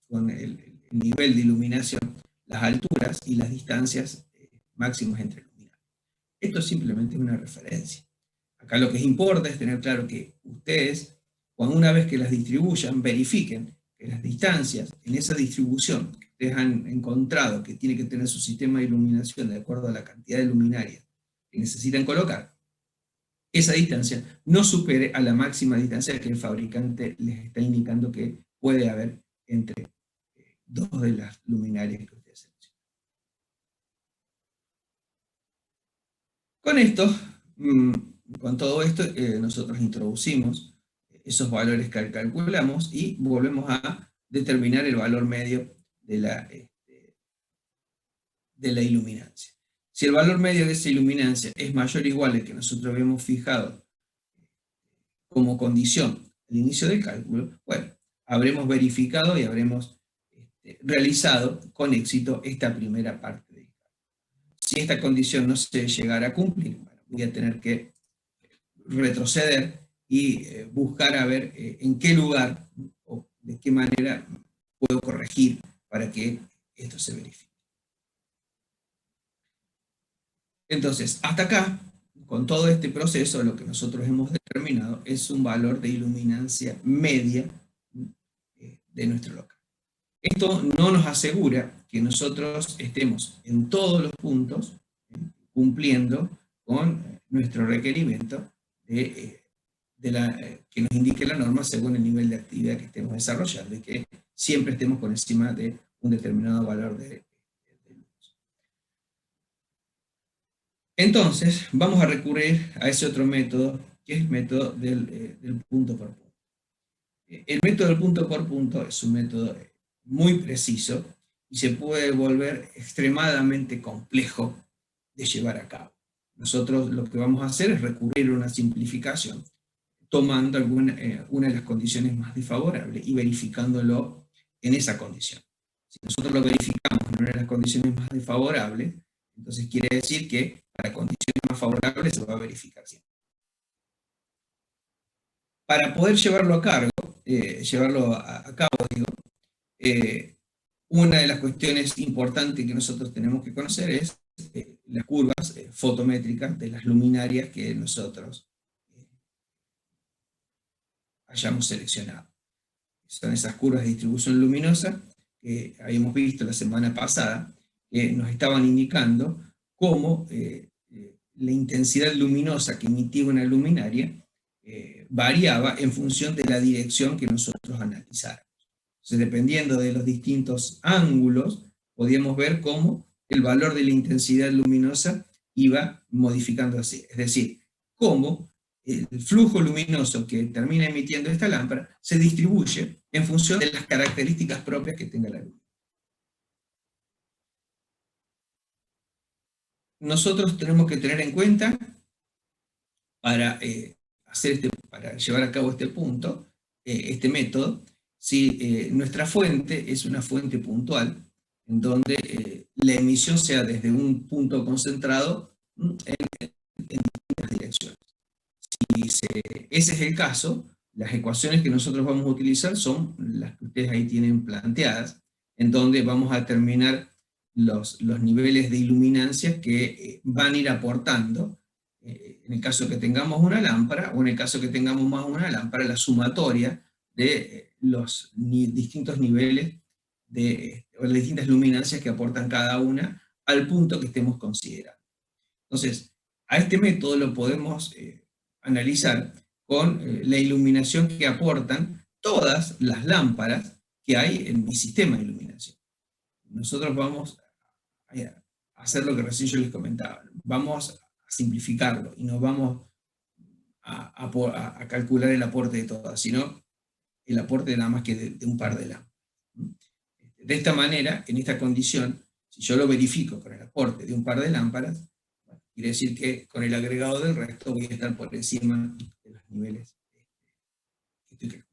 con el nivel de iluminación, las alturas y las distancias máximas entre luminarias. Esto simplemente es una referencia. Acá lo que importa es tener claro que ustedes, cuando una vez que las distribuyan, verifiquen que las distancias en esa distribución que ustedes han encontrado que tiene que tener su sistema de iluminación de acuerdo a la cantidad de luminarias que necesitan colocar, esa distancia no supere a la máxima distancia que el fabricante les está indicando que puede haber entre dos de las luminarias que ustedes seleccionan. Con todo esto, nosotros introducimos esos valores que calculamos y volvemos a determinar el valor medio de la iluminancia. Si el valor medio de esa iluminancia es mayor o igual al que nosotros habíamos fijado como condición al inicio del cálculo, bueno, habremos verificado y habremos realizado con éxito esta primera parte del cálculo. Si esta condición no se llegara a cumplir, bueno, voy a tener que retroceder y buscar a ver en qué lugar o de qué manera puedo corregir para que esto se verifique. Entonces, hasta acá, con todo este proceso, lo que nosotros hemos determinado es un valor de iluminancia media de nuestro local. Esto no nos asegura que nosotros estemos en todos los puntos cumpliendo con nuestro requerimiento que nos indique la norma según el nivel de actividad que estemos desarrollando y que siempre estemos por encima de un determinado valor de luz. Entonces, vamos a recurrir a ese otro método, que es el método del punto por punto. El método del punto por punto es un método muy preciso y se puede volver extremadamente complejo de llevar a cabo. Nosotros lo que vamos a hacer es recurrir a una simplificación, tomando una de las condiciones más desfavorables y verificándolo en esa condición. Si nosotros lo verificamos en una de las condiciones más desfavorables, entonces quiere decir que para condiciones más favorables se va a verificar siempre. Para poder llevarlo a cabo, una de las cuestiones importantes que nosotros tenemos que conocer es las curvas fotométricas de las luminarias que nosotros hayamos seleccionado. Son esas curvas de distribución luminosa que habíamos visto la semana pasada, que nos estaban indicando cómo la intensidad luminosa que emitía una luminaria variaba en función de la dirección que nosotros analizáramos. Entonces, dependiendo de los distintos ángulos, podíamos ver cómo el valor de la intensidad luminosa iba modificándose. Es decir, cómo el flujo luminoso que termina emitiendo esta lámpara se distribuye en función de las características propias que tenga la luz. Nosotros tenemos que tener en cuenta, para llevar a cabo este método, si nuestra fuente es una fuente puntual, en donde la emisión sea desde un punto concentrado en distintas direcciones. Si ese es el caso, las ecuaciones que nosotros vamos a utilizar son las que ustedes ahí tienen planteadas, en donde vamos a determinar los niveles de iluminancia que van a ir aportando, en el caso que tengamos una lámpara, o en el caso que tengamos más una lámpara, la sumatoria de los distintos niveles o las distintas luminancias que aportan cada una al punto que estemos considerando. Entonces, a este método lo podemos analizar con la iluminación que aportan todas las lámparas que hay en mi sistema de iluminación. Nosotros vamos a hacer lo que recién yo les comentaba. Vamos a simplificarlo y no vamos a calcular el aporte de todas, sino el aporte nada más que de un par de lámparas. De esta manera, en esta condición, si yo lo verifico con el aporte de un par de lámparas, quiere decir que con el agregado del resto voy a estar por encima de los niveles que estoy calculando.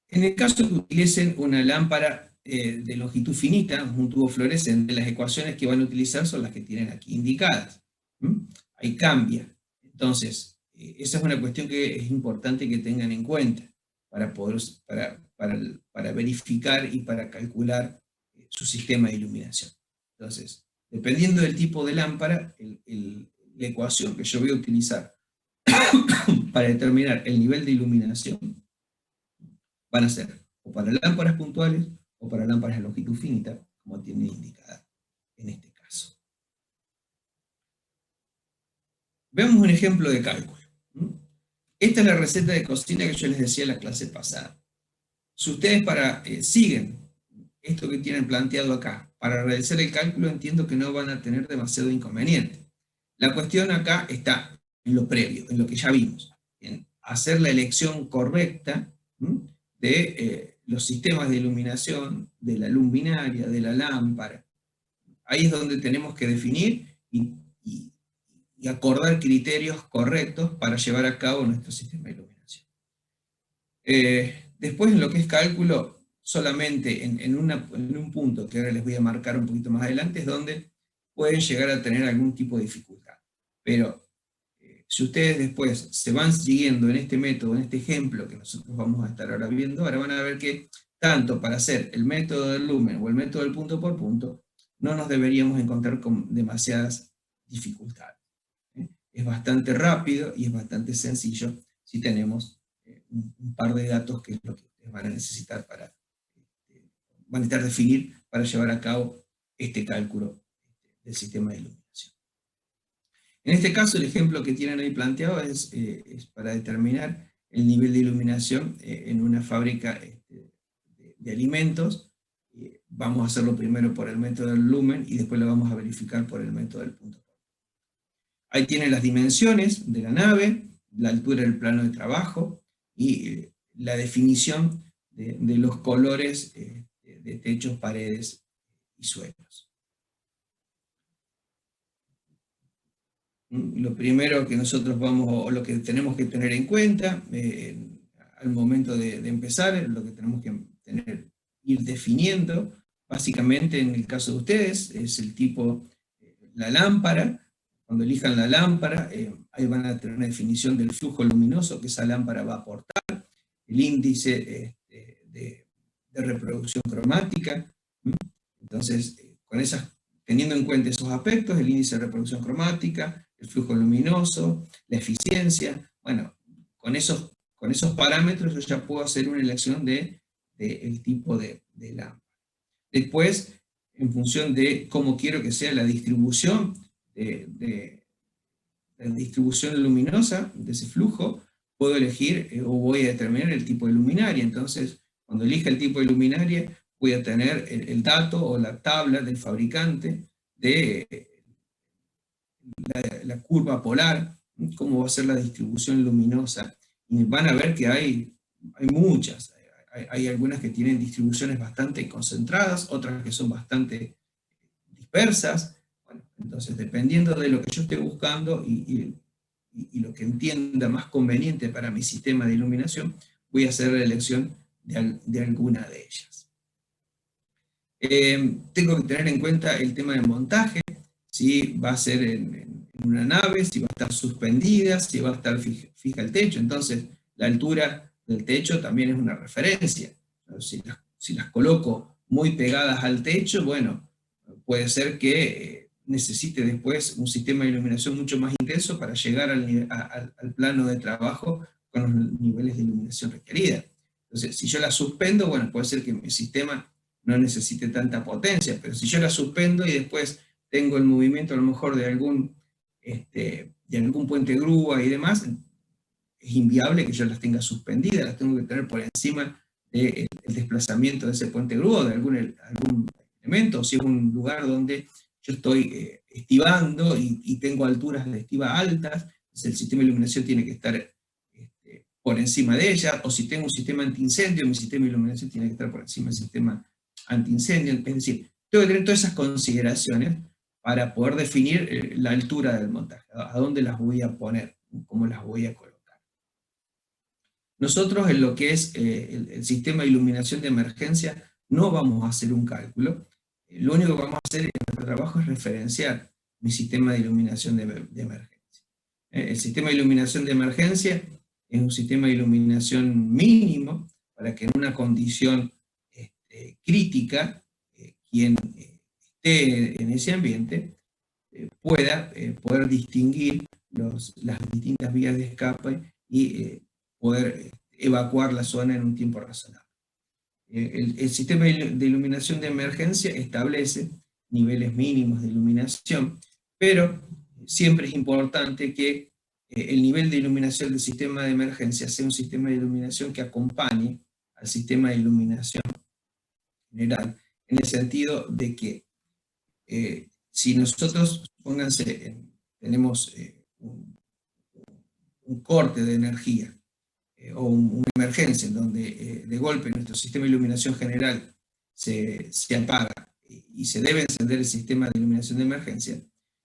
En el caso que utilicen una lámpara de longitud finita, un tubo fluorescente, las ecuaciones que van a utilizar son las que tienen aquí indicadas. Ahí cambia. Entonces, esa es una cuestión que es importante que tengan en cuenta para verificar y para calcular su sistema de iluminación. Entonces, dependiendo del tipo de lámpara, la ecuación que yo voy a utilizar para determinar el nivel de iluminación van a ser o para lámparas puntuales o para lámparas de longitud finita, como tiene indicada en este caso. Veamos un ejemplo de cálculo. Esta es la receta de cocina que yo les decía en la clase pasada. Si ustedes siguen esto que tienen planteado acá, para realizar el cálculo entiendo que no van a tener demasiado inconveniente. La cuestión acá está en lo previo, en lo que ya vimos, en hacer la elección correcta de los sistemas de iluminación, de la luminaria, de la lámpara. Ahí es donde tenemos que definir y acordar criterios correctos para llevar a cabo nuestro sistema de iluminación. Después, en lo que es cálculo, solamente en un punto que ahora les voy a marcar un poquito más adelante, es donde pueden llegar a tener algún tipo de dificultad. Pero si ustedes después se van siguiendo en este método, en este ejemplo que nosotros vamos a estar ahora viendo, ahora van a ver que tanto para hacer el método del lumen o el método del punto por punto, no nos deberíamos encontrar con demasiadas dificultades. Es bastante rápido y es bastante sencillo si tenemos un par de datos que es lo que ustedes van a necesitar van a necesitar definir para llevar a cabo este cálculo del sistema de iluminación. En este caso, el ejemplo que tienen ahí planteado es para determinar el nivel de iluminación en una fábrica de alimentos. Vamos a hacerlo primero por el método del lumen y después lo vamos a verificar por el método del punto. Ahí tienen las dimensiones de la nave, la altura del plano de trabajo y la definición de los colores de techos, paredes y suelos. Lo primero que nosotros o lo que tenemos que tener en cuenta al momento de empezar, lo que tenemos que ir definiendo, básicamente en el caso de ustedes, es el tipo, la lámpara. Cuando elijan la lámpara, ahí van a tener una definición del flujo luminoso que esa lámpara va a aportar, el índice de reproducción cromática. Entonces, teniendo en cuenta esos aspectos, el índice de reproducción cromática, el flujo luminoso, la eficiencia, bueno, con esos parámetros yo ya puedo hacer una elección del tipo de lámpara. Después, en función de cómo quiero que sea la distribución la distribución luminosa de ese flujo, puedo elegir o voy a determinar el tipo de luminaria. Entonces, cuando elija el tipo de luminaria, voy a tener el dato o la tabla del fabricante de la curva polar, cómo va a ser la distribución luminosa. Y van a ver que hay muchas. Hay algunas que tienen distribuciones bastante concentradas, otras que son bastante dispersas. Bueno, entonces, dependiendo de lo que yo esté buscando y lo que entienda más conveniente para mi sistema de iluminación, voy a hacer la elección de alguna de ellas. Tengo que tener en cuenta el tema del montaje, si va a ser en una nave, si va a estar suspendida, si va a estar fija el techo. Entonces, la altura del techo también es una referencia. Si las coloco muy pegadas al techo, bueno, puede ser que necesite después un sistema de iluminación mucho más intenso para llegar al plano de trabajo con los niveles de iluminación requerida. Entonces, si yo la suspendo, bueno, puede ser que mi sistema no necesite tanta potencia, pero si yo la suspendo y después tengo el movimiento a lo mejor de algún y algún puente grúa y demás, es inviable que yo las tenga suspendidas, las tengo que tener por encima del desplazamiento de ese puente grúa, de algún elemento, o si es un lugar donde yo estoy estivando y tengo alturas de estiva altas, entonces el sistema de iluminación tiene que estar por encima de ella, o si tengo un sistema antiincendio, mi sistema de iluminación tiene que estar por encima del sistema antiincendio, es decir, tengo que tener todas esas consideraciones para poder definir la altura del montaje, a dónde las voy a poner, cómo las voy a colocar. Nosotros en lo que es el sistema de iluminación de emergencia no vamos a hacer un cálculo, lo único que vamos a hacer en nuestro trabajo es referenciar mi sistema de iluminación de emergencia. El sistema de iluminación de emergencia es un sistema de iluminación mínimo para que en una condición crítica, quien esté en ese ambiente pueda poder distinguir las distintas vías de escape y poder evacuar la zona en un tiempo razonable. El sistema de iluminación de emergencia establece niveles mínimos de iluminación, pero siempre es importante que el nivel de iluminación del sistema de emergencia sea un sistema de iluminación que acompañe al sistema de iluminación general, en el sentido de que si nosotros, pónganse, tenemos un corte de energía o una emergencia en donde de golpe nuestro sistema de iluminación general se apaga y se debe encender el sistema de iluminación de emergencia,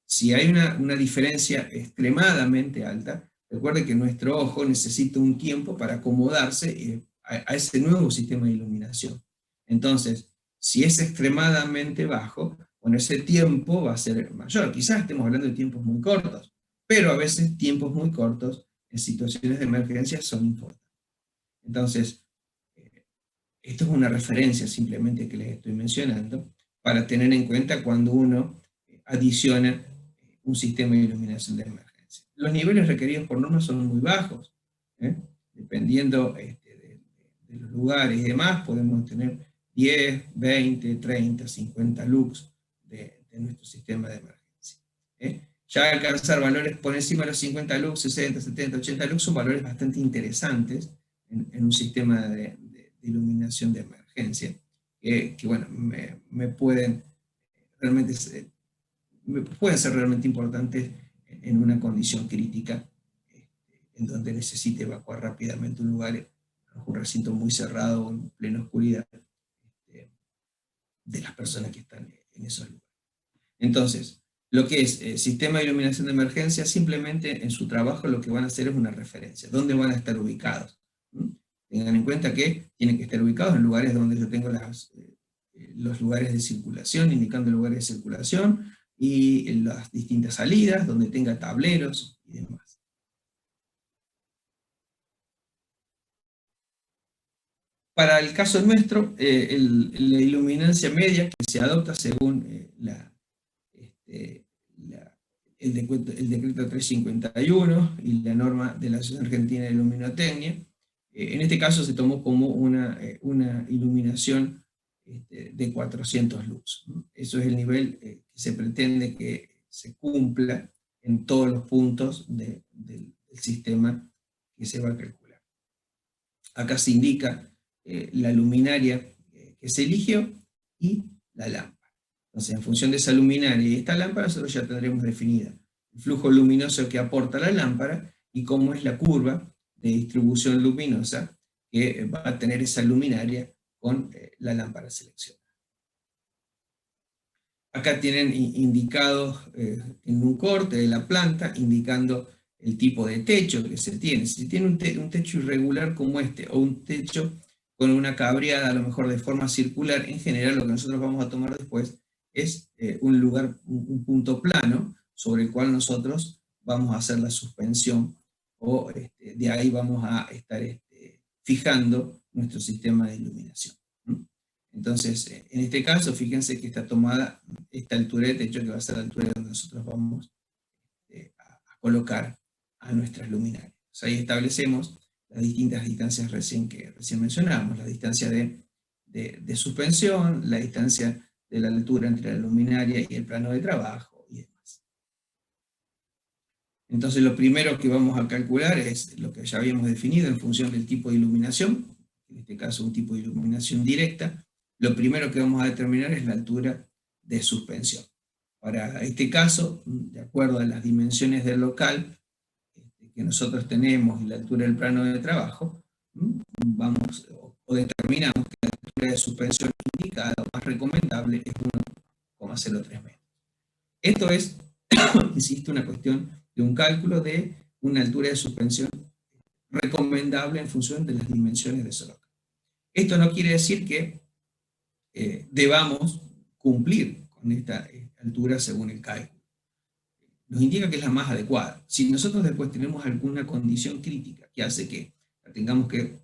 si hay una diferencia extremadamente alta, recuerde que nuestro ojo necesita un tiempo para acomodarse a ese nuevo sistema de iluminación. Entonces, si es extremadamente bajo, bueno, ese tiempo va a ser mayor. Quizás estemos hablando de tiempos muy cortos, pero a veces tiempos muy cortos en situaciones de emergencia son importantes. Entonces, esto es una referencia simplemente que les estoy mencionando, para tener en cuenta cuando uno adiciona un sistema de iluminación de emergencia. Los niveles requeridos por norma son muy bajos, dependiendo de los lugares y demás, podemos tener 10, 20, 30, 50 lux de nuestro sistema de emergencia. Ya alcanzar valores por encima de los 50 lux, 60, 70, 80 lux son valores bastante interesantes en un sistema de iluminación de emergencia, que bueno, pueden ser realmente importantes en una condición crítica, en donde necesite evacuar rápidamente un lugar, un recinto muy cerrado, en plena oscuridad, de las personas que están en esos lugares. Entonces, lo que es sistema de iluminación de emergencia, simplemente en su trabajo lo que van a hacer es una referencia, dónde van a estar ubicados. Tengan en cuenta que tienen que estar ubicados en lugares donde yo tengo los lugares de circulación, indicando lugares de circulación, y en las distintas salidas, donde tenga tableros y demás. Para el caso nuestro, la iluminancia media que se adopta según el decreto 351 y la norma de la Asociación Argentina de Iluminotecnia, en este caso se tomó como una iluminación de 400 lux. Eso es el nivel que se pretende que se cumpla en todos los puntos del sistema que se va a calcular. Acá se indica la luminaria que se eligió y la lámpara. Entonces, en función de esa luminaria y esta lámpara, nosotros ya tendremos definida el flujo luminoso que aporta la lámpara y cómo es la curva de distribución luminosa que va a tener esa luminaria con la lámpara seleccionada. Acá tienen indicados en un corte de la planta, indicando el tipo de techo que se tiene. Si tiene un techo irregular como este, o un techo con una cabreada a lo mejor de forma circular, en general lo que nosotros vamos a tomar después es un punto plano, sobre el cual nosotros vamos a hacer la suspensión, o de ahí vamos a estar fijando nuestro sistema de iluminación. Entonces, en este caso, fíjense que está tomada esta altura de techo, que va a ser la altura donde nosotros vamos a colocar a nuestras luminarias. Entonces, ahí establecemos las distintas distancias que recién mencionamos, la distancia de suspensión, la distancia de la altura entre la luminaria y el plano de trabajo, y demás. Entonces lo primero que vamos a calcular es lo que ya habíamos definido en función del tipo de iluminación, en este caso un tipo de iluminación directa. Lo primero que vamos a determinar es la altura de suspensión. Para este caso, de acuerdo a las dimensiones del local que nosotros tenemos y la altura del plano de trabajo, vamos o determinamos que la altura de suspensión indicada o más recomendable es 1,03 metros. Esto es, insisto, una cuestión de un cálculo de una altura de suspensión recomendable en función de las dimensiones de ese local. Esto no quiere decir que debamos cumplir con esta altura según el cálculo. Nos indica que es la más adecuada. Si nosotros después tenemos alguna condición crítica que hace que la tengamos que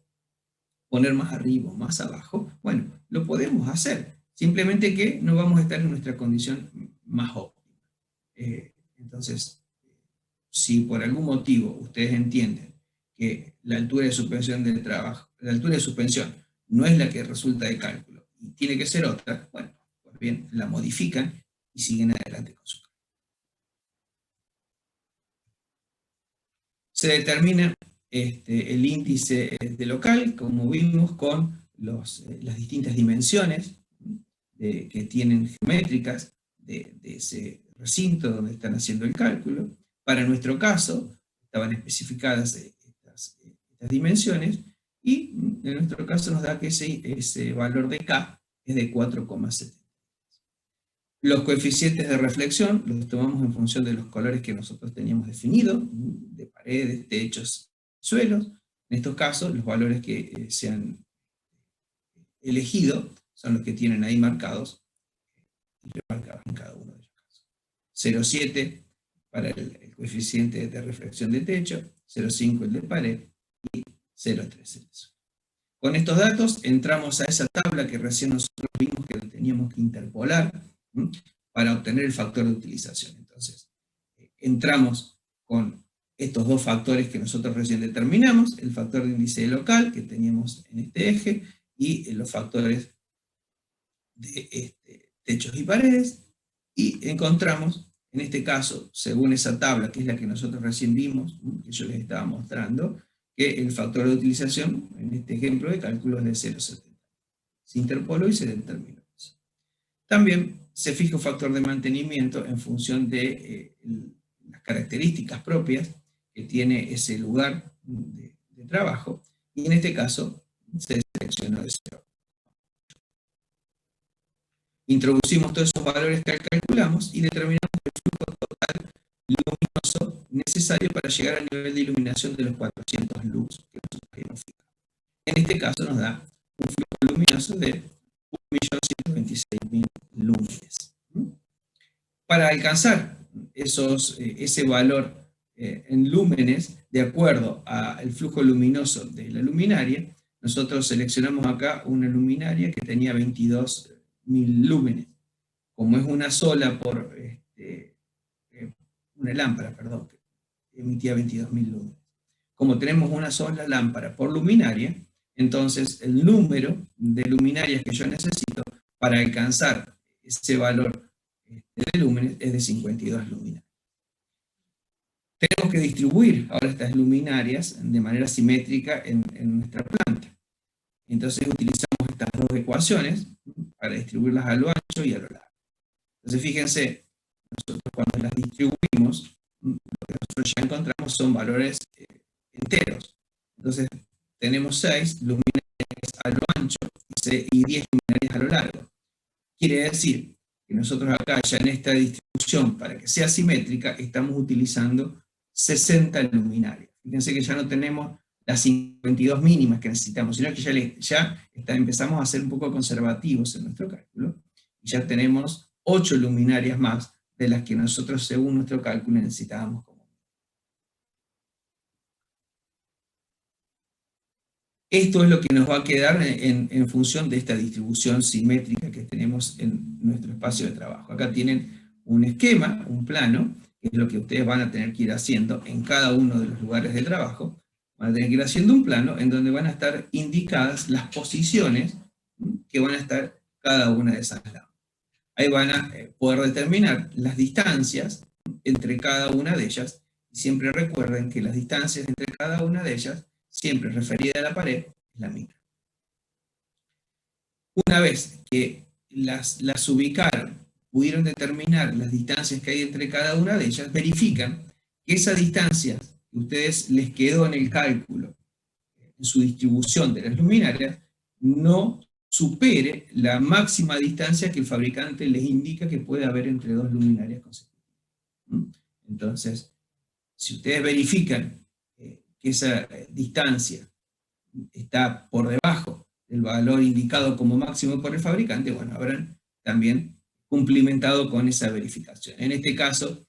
poner más arriba o más abajo, bueno, lo podemos hacer. Simplemente que no vamos a estar en nuestra condición más óptima. Entonces, si por algún motivo ustedes entienden que la altura de suspensión del trabajo, la altura de suspensión no es la que resulta de cálculo y tiene que ser otra, bueno, pues bien, la modifican y siguen adelante con su cálculo. Se determina el índice de local, como vimos, con las distintas dimensiones que tienen geométricas de ese recinto donde están haciendo el cálculo. Para nuestro caso, estaban especificadas estas dimensiones, y en nuestro caso nos da que ese valor de K es de 4,7. Los coeficientes de reflexión los tomamos en función de los colores que nosotros teníamos definidos, de paredes, techos, suelos. En estos casos, los valores que se han elegido son los que tienen ahí marcados y remarcados en cada uno de los casos. 0,7 para el coeficiente de reflexión de techo, 0,5 el de pared y 0,3 el de suelo. Con estos datos entramos a esa tabla que recién nosotros vimos que teníamos que interpolar para obtener el factor de utilización. Entonces, entramos con estos dos factores que nosotros recién determinamos, el factor de índice local que teníamos en este eje, y los factores de techos y paredes, y encontramos, en este caso, según esa tabla, que es la que nosotros recién vimos, que yo les estaba mostrando, que el factor de utilización, en este ejemplo de cálculo, es de 0,70. Se interpoló y se determinó eso. También se fija un factor de mantenimiento en función de las características propias que tiene ese lugar de trabajo, y en este caso se seleccionó de 0. Introducimos todos esos valores que calculamos y determinamos el flujo total luminoso necesario para llegar al nivel de iluminación de los 400 lux que nosotros habíamos fijado. En este caso nos da un flujo luminoso de 1.126.000 lúmenes. Para alcanzar ese valor en lúmenes, de acuerdo al flujo luminoso de la luminaria, nosotros seleccionamos acá una luminaria que tenía 22.000 lúmenes. Como es una sola por una lámpara, perdón, que emitía 22.000 lúmenes. Como tenemos una sola lámpara por luminaria, entonces el número de luminarias que yo necesito para alcanzar ese valor de lúmenes es de 52 luminarias. Tenemos que distribuir ahora estas luminarias de manera simétrica en nuestra planta. Entonces utilizamos estas dos ecuaciones para distribuirlas a lo ancho y a lo largo. Entonces fíjense, nosotros cuando las distribuimos, lo que nosotros ya encontramos son valores enteros. Entonces tenemos 6 luminarias a lo ancho y 10 luminarias a lo largo. Quiere decir que nosotros acá ya en esta distribución, para que sea simétrica, estamos utilizando 60 luminarias. Fíjense que ya no tenemos las 52 mínimas que necesitamos, sino que empezamos a ser un poco conservativos en nuestro cálculo, y ya tenemos 8 luminarias más de las que nosotros, según nuestro cálculo, necesitábamos. Esto es lo que nos va a quedar en función de esta distribución simétrica que tenemos en nuestro espacio de trabajo. Acá tienen un esquema, un plano, que es lo que ustedes van a tener que ir haciendo en cada uno de los lugares de trabajo. Van a tener que ir haciendo un plano en donde van a estar indicadas las posiciones que van a estar cada una de esas lámparas. Ahí van a poder determinar las distancias entre cada una de ellas, y Siempre recuerden que las distancias entre cada una de ellas, siempre referida a la pared, es la mitad. Una vez que las ubicaron, pudieron determinar las distancias que hay entre cada una de ellas, verifican que esa distancia que a ustedes les quedó en el cálculo, en su distribución de las luminarias, no supere la máxima distancia que el fabricante les indica que puede haber entre dos luminarias consecutivas. Entonces, si ustedes verifican que esa distancia está por debajo del valor indicado como máximo por el fabricante, bueno, habrán también cumplimentado con esa verificación. En este caso,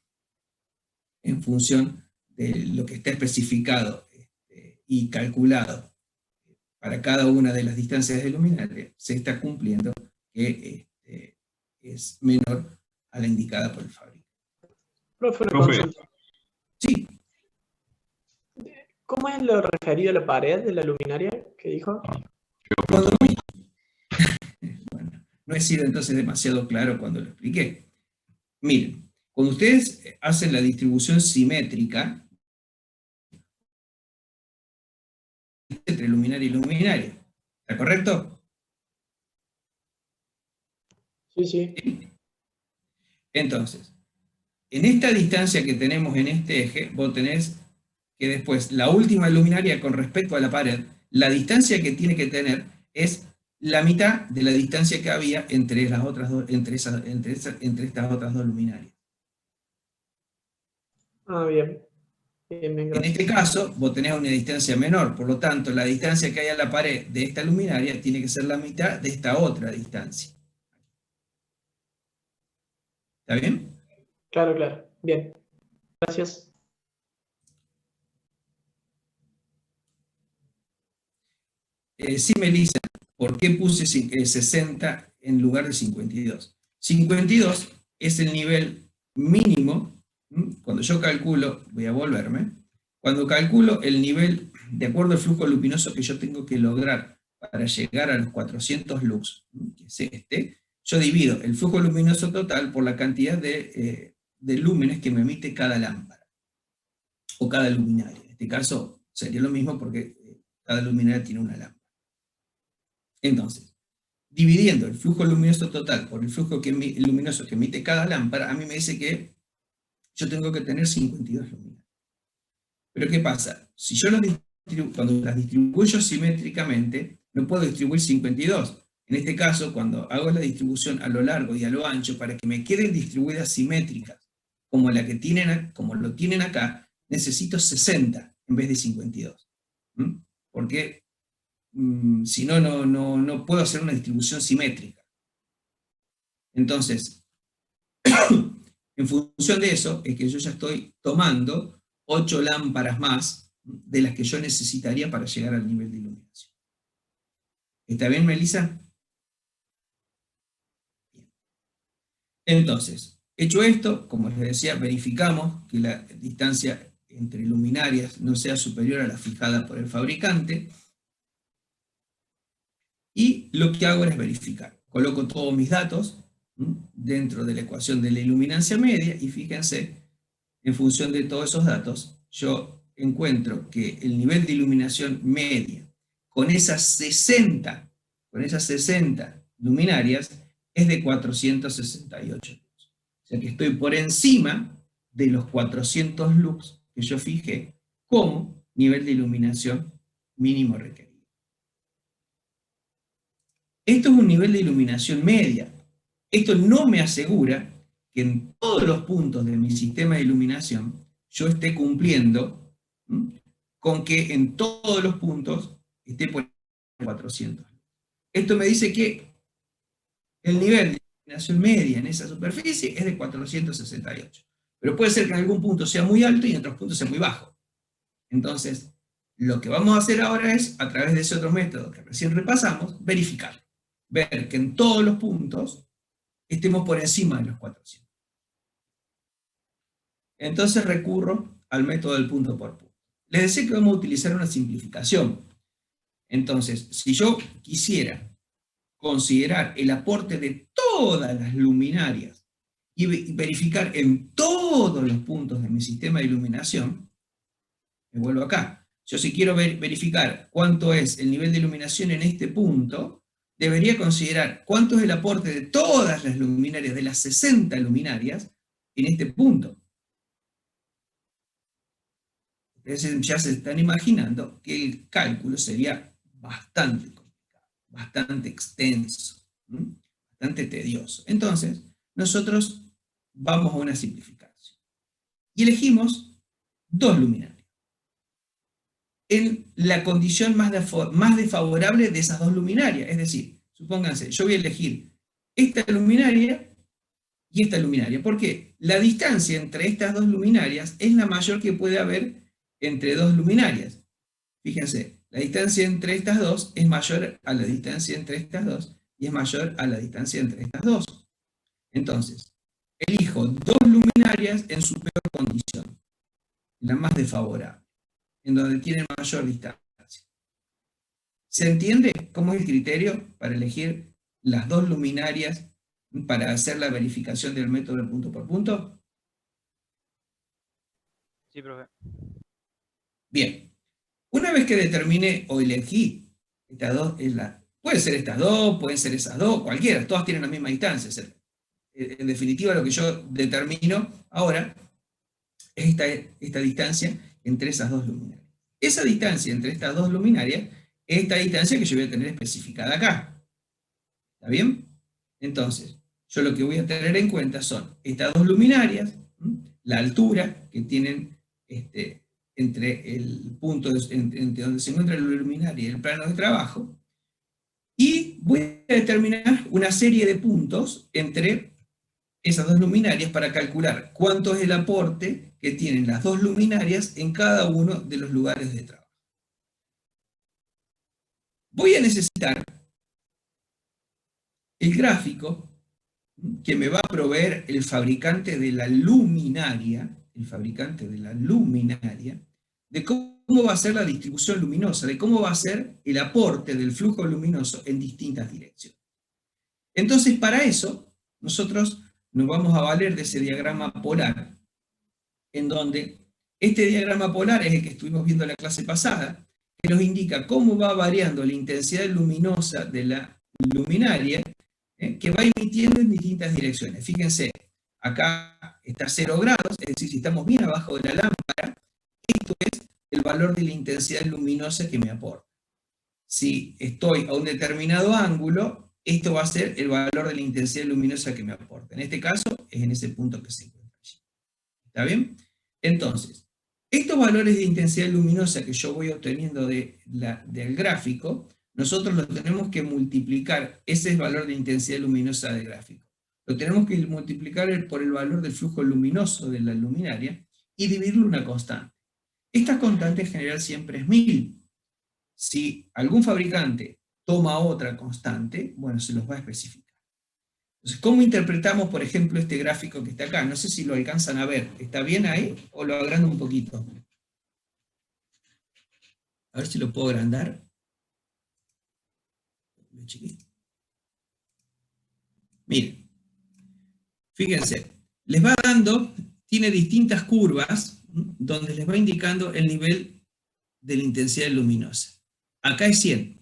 en función de lo que está especificado y calculado para cada una de las distancias de luminaria, se está cumpliendo que es menor a la indicada por el fabricante. Profe, una Profe. consulta. Sí, ¿Cómo es lo referido a la pared de la luminaria que dijo? cuando bueno, no he sido entonces demasiado claro cuando lo expliqué. Miren, cuando ustedes hacen la distribución simétrica entre luminaria y luminaria, ¿está correcto? Sí, sí. Entonces, en esta distancia que tenemos en este eje, vos tenés que después, la última luminaria con respecto a la pared, la distancia que tiene que tener es la mitad de la distancia que había entre las otras dos, entre estas otras dos luminarias. Ah, bien. Bien, bien, En gracias. este caso, vos tenés una distancia menor, por lo tanto, la distancia que hay a la pared de esta luminaria tiene que ser la mitad de esta otra distancia. ¿Está bien? Claro, claro. Bien. Gracias. Sí, Melissa, ¿por qué puse 60 en lugar de 52? 52 es el nivel mínimo. Cuando yo calculo, voy a volverme, cuando calculo el nivel, de acuerdo al flujo luminoso que yo tengo que lograr para llegar a los 400 lux, que es este, yo divido el flujo luminoso total por la cantidad de lúmenes que me emite cada lámpara, o cada luminaria. En este caso sería lo mismo porque cada luminaria tiene una lámpara. Entonces, dividiendo el flujo luminoso total por el flujo luminoso que emite cada lámpara, a mí me dice que yo tengo que tener 52 luminarias. Pero ¿qué pasa? Si yo cuando las distribuyo simétricamente, no puedo distribuir 52. En este caso, cuando hago la distribución a lo largo y a lo ancho, para que me queden distribuidas simétricas, como lo tienen acá, necesito 60 en vez de 52. Porque si no, no puedo hacer una distribución simétrica. Entonces, en función de eso, es que yo ya estoy tomando 8 lámparas más de las que yo necesitaría para llegar al nivel de iluminación. ¿Está bien, Melissa? Bien. Entonces, hecho esto, como les decía, verificamos que la distancia entre luminarias no sea superior a la fijada por el fabricante. Y lo que hago es verificar. Coloco todos mis datos dentro de la ecuación de la iluminancia media y fíjense, en función de todos esos datos, yo encuentro que el nivel de iluminación media con esas 60 luminarias es de 468 lux. O sea que estoy por encima de los 400 lux que yo fijé como nivel de iluminación mínimo requerido. Esto es un nivel de iluminación media. Esto no me asegura que en todos los puntos de mi sistema de iluminación yo esté cumpliendo con que en todos los puntos esté por 400. Esto me dice que el nivel de iluminación media en esa superficie es de 468. Pero puede ser que en algún punto sea muy alto y en otros puntos sea muy bajo. Entonces, lo que vamos a hacer ahora es, a través de ese otro método que recién repasamos, verificar. Ver que en todos los puntos estemos por encima de los 400. Entonces recurro al método del punto por punto. Les decía que vamos a utilizar una simplificación. Entonces, si yo quisiera considerar el aporte de todas las luminarias y verificar en todos los puntos de mi sistema de iluminación, me vuelvo acá. Yo si quiero verificar cuánto es el nivel de iluminación en este punto, debería considerar cuánto es el aporte de todas las luminarias, de las 60 luminarias, en este punto. Entonces ya se están imaginando que el cálculo sería bastante complicado, bastante extenso, bastante tedioso. Entonces, nosotros vamos a una simplificación. Y elegimos 2 luminarias. En la condición más desfavorable de esas 2 luminarias. Es decir, supónganse, yo voy a elegir esta luminaria y esta luminaria. ¿Por qué? La distancia entre estas 2 luminarias es la mayor que puede haber entre 2 luminarias. Fíjense, la distancia entre estas 2 es mayor a la distancia entre estas 2 y es mayor a la distancia entre estas 2. Entonces, elijo 2 luminarias en su peor condición, la más desfavorable, en donde tienen mayor distancia. ¿Se entiende cómo es el criterio para elegir las 2 luminarias para hacer la verificación del método de punto por punto? Sí, profe. Bien. Una vez que determine o elegí estas 2, puede ser estas 2, pueden ser esas 2, cualquiera, todas tienen la misma distancia. En definitiva, lo que yo determino ahora es esta distancia entre esas 2 luminarias. Esa distancia entre estas 2 luminarias es esta distancia que yo voy a tener especificada acá. ¿Está bien? Entonces, yo lo que voy a tener en cuenta son estas 2 luminarias, la altura que tienen entre el punto, entre donde se encuentra la luminaria y el plano de trabajo, y voy a determinar una serie de puntos entre esas 2 luminarias para calcular cuánto es el aporte que tienen las 2 luminarias en cada uno de los lugares de trabajo. Voy a necesitar el gráfico que me va a proveer el fabricante de la luminaria, de cómo va a ser la distribución luminosa, de cómo va a ser el aporte del flujo luminoso en distintas direcciones. Entonces, para eso, nosotros nos vamos a valer de ese diagrama polar, en donde este diagrama polar es el que estuvimos viendo en la clase pasada, que nos indica cómo va variando la intensidad luminosa de la luminaria, que va emitiendo en distintas direcciones. Fíjense, acá está 0 grados, es decir, si estamos bien abajo de la lámpara, esto es el valor de la intensidad luminosa que me aporta. Si estoy a un determinado ángulo, esto va a ser el valor de la intensidad luminosa que me aporta. En este caso, es en ese punto que se encuentra allí. ¿Está bien? Entonces, estos valores de intensidad luminosa que yo voy obteniendo del gráfico, nosotros los tenemos que multiplicar, ese es el valor de intensidad luminosa del gráfico. Lo tenemos que multiplicar por el valor del flujo luminoso de la luminaria y dividirlo una constante. Esta constante en general siempre es 1000. Si algún fabricante toma otra constante, bueno, se los va a especificar. Entonces, ¿cómo interpretamos, por ejemplo, este gráfico que está acá? No sé si lo alcanzan a ver. ¿Está bien ahí o lo agrando un poquito? A ver si lo puedo agrandar. Miren, fíjense, les va dando, tiene distintas curvas, donde les va indicando el nivel de la intensidad luminosa. Acá es 100,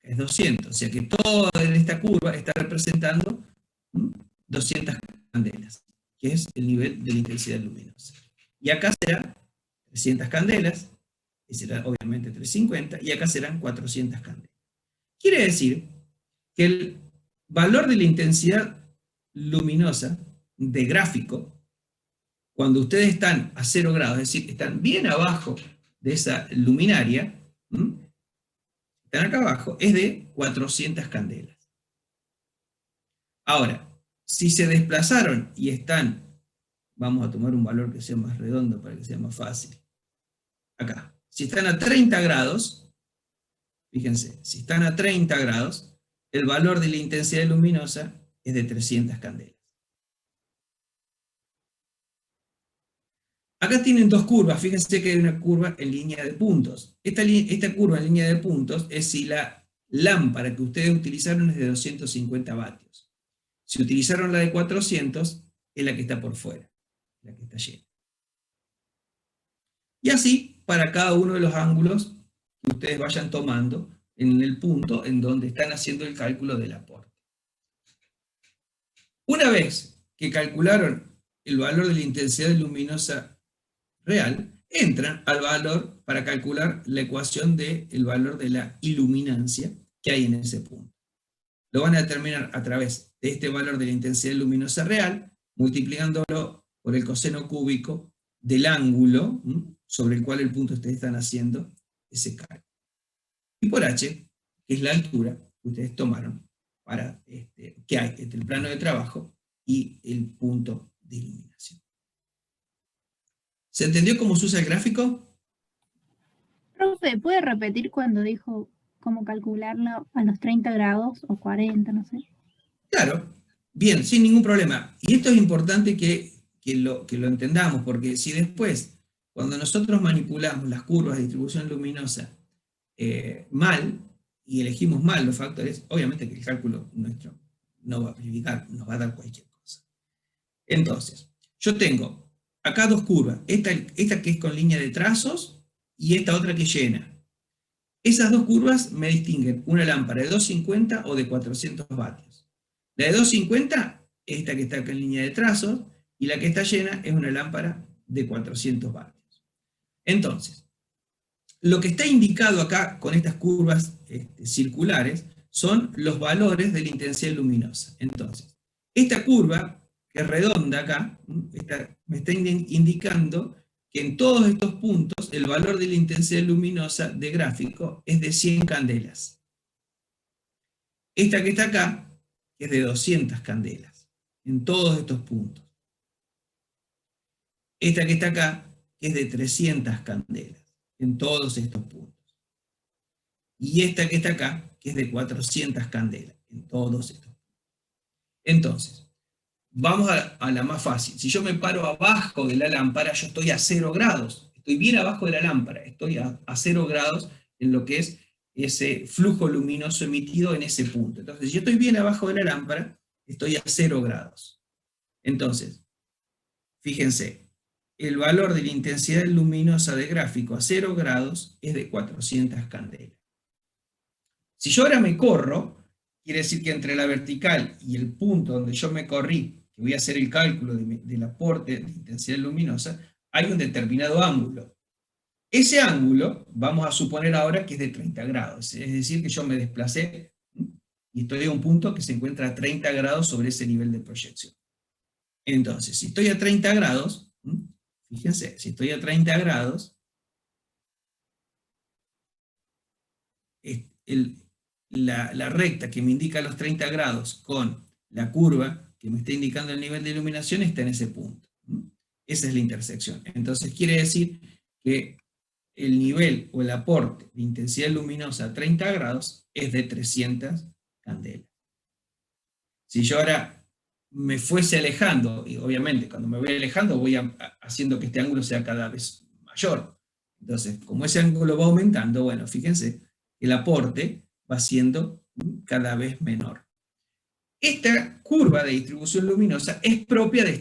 es 200, o sea que toda esta curva está representando 200 candelas, que es el nivel de la intensidad luminosa. Y acá será 300 candelas, y será obviamente 350, y acá serán 400 candelas. Quiere decir que el valor de la intensidad luminosa de gráfico, cuando ustedes están a 0 grados, es decir, están bien abajo de esa luminaria, están acá abajo, es de 400 candelas. Ahora, si se desplazaron y están, vamos a tomar un valor que sea más redondo para que sea más fácil, acá, si están a 30 grados, fíjense, si están a 30 grados, el valor de la intensidad luminosa es de 300 candelas. Acá tienen 2 curvas, fíjense que hay una curva en línea de puntos. Esta curva en línea de puntos es si la lámpara que ustedes utilizaron es de 250 vatios. Si utilizaron la de 400, es la que está por fuera, la que está llena. Y así para cada uno de los ángulos que ustedes vayan tomando en el punto en donde están haciendo el cálculo del aporte. Una vez que calcularon el valor de la intensidad luminosa real, entran al valor para calcular la ecuación del valor de la iluminancia que hay en ese punto. Lo van a determinar a través de este valor de la intensidad luminosa real, multiplicándolo por el coseno cúbico del ángulo sobre el cual el punto ustedes están haciendo ese cálculo. Y por h, que es la altura que ustedes tomaron para que hay entre el plano de trabajo y el punto de iluminación. ¿Se entendió cómo se usa el gráfico? Profe, ¿puede repetir cuando dijo cómo calcularlo a los 30 grados o 40, no sé? Claro, bien, sin ningún problema. Y esto es importante que lo entendamos, porque si después, cuando nosotros manipulamos las curvas de distribución luminosa mal, y elegimos mal los factores, obviamente que el cálculo nuestro no va a verificar, nos va a dar cualquier cosa. Entonces, yo tengo acá dos curvas, esta que es con línea de trazos y esta otra que llena. Esas dos curvas me distinguen una lámpara de 250 o de 400 vatios. La de 250 es esta que está acá en línea de trazos, y la que está llena es una lámpara de 400 vatios. Entonces, lo que está indicado acá con estas curvas circulares son los valores de la intensidad luminosa. Entonces, esta curva, que es redonda acá, me está indicando que en todos estos puntos el valor de la intensidad luminosa de gráfico es de 100 candelas. Esta que está acá es de 200 candelas, en todos estos puntos. Esta que está acá es de 300 candelas, en todos estos puntos. Y esta que está acá, que es de 400 candelas, en todos estos puntos. Entonces, vamos a la más fácil. Si yo me paro abajo de la lámpara, yo estoy a 0 grados. Estoy bien abajo de la lámpara. Estoy a 0 grados en lo que es ese flujo luminoso emitido en ese punto. Entonces, si yo estoy bien abajo de la lámpara, estoy a 0 grados. Entonces, fíjense, el valor de la intensidad luminosa de gráfico a 0 grados es de 400 candelas. Si yo ahora me corro, quiere decir que entre la vertical y el punto donde yo me corrí, que voy a hacer el cálculo del aporte de intensidad luminosa, hay un determinado ángulo. Ese ángulo, vamos a suponer ahora que es de 30 grados, es decir, que yo me desplacé y estoy a un punto que se encuentra a 30 grados sobre ese nivel de proyección. Entonces, si estoy a 30 grados, fíjense, si estoy a 30 grados, la recta que me indica los 30 grados con la curva que me está indicando el nivel de iluminación está en ese punto. Esa es la intersección. Entonces quiere decir que el nivel o el aporte de intensidad luminosa a 30 grados es de 300 candelas. Si yo ahora me fuese alejando, y obviamente cuando me voy alejando voy haciendo que este ángulo sea cada vez mayor. Entonces, como ese ángulo va aumentando, bueno, fíjense, el aporte va siendo cada vez menor. Esta curva de distribución luminosa es propia de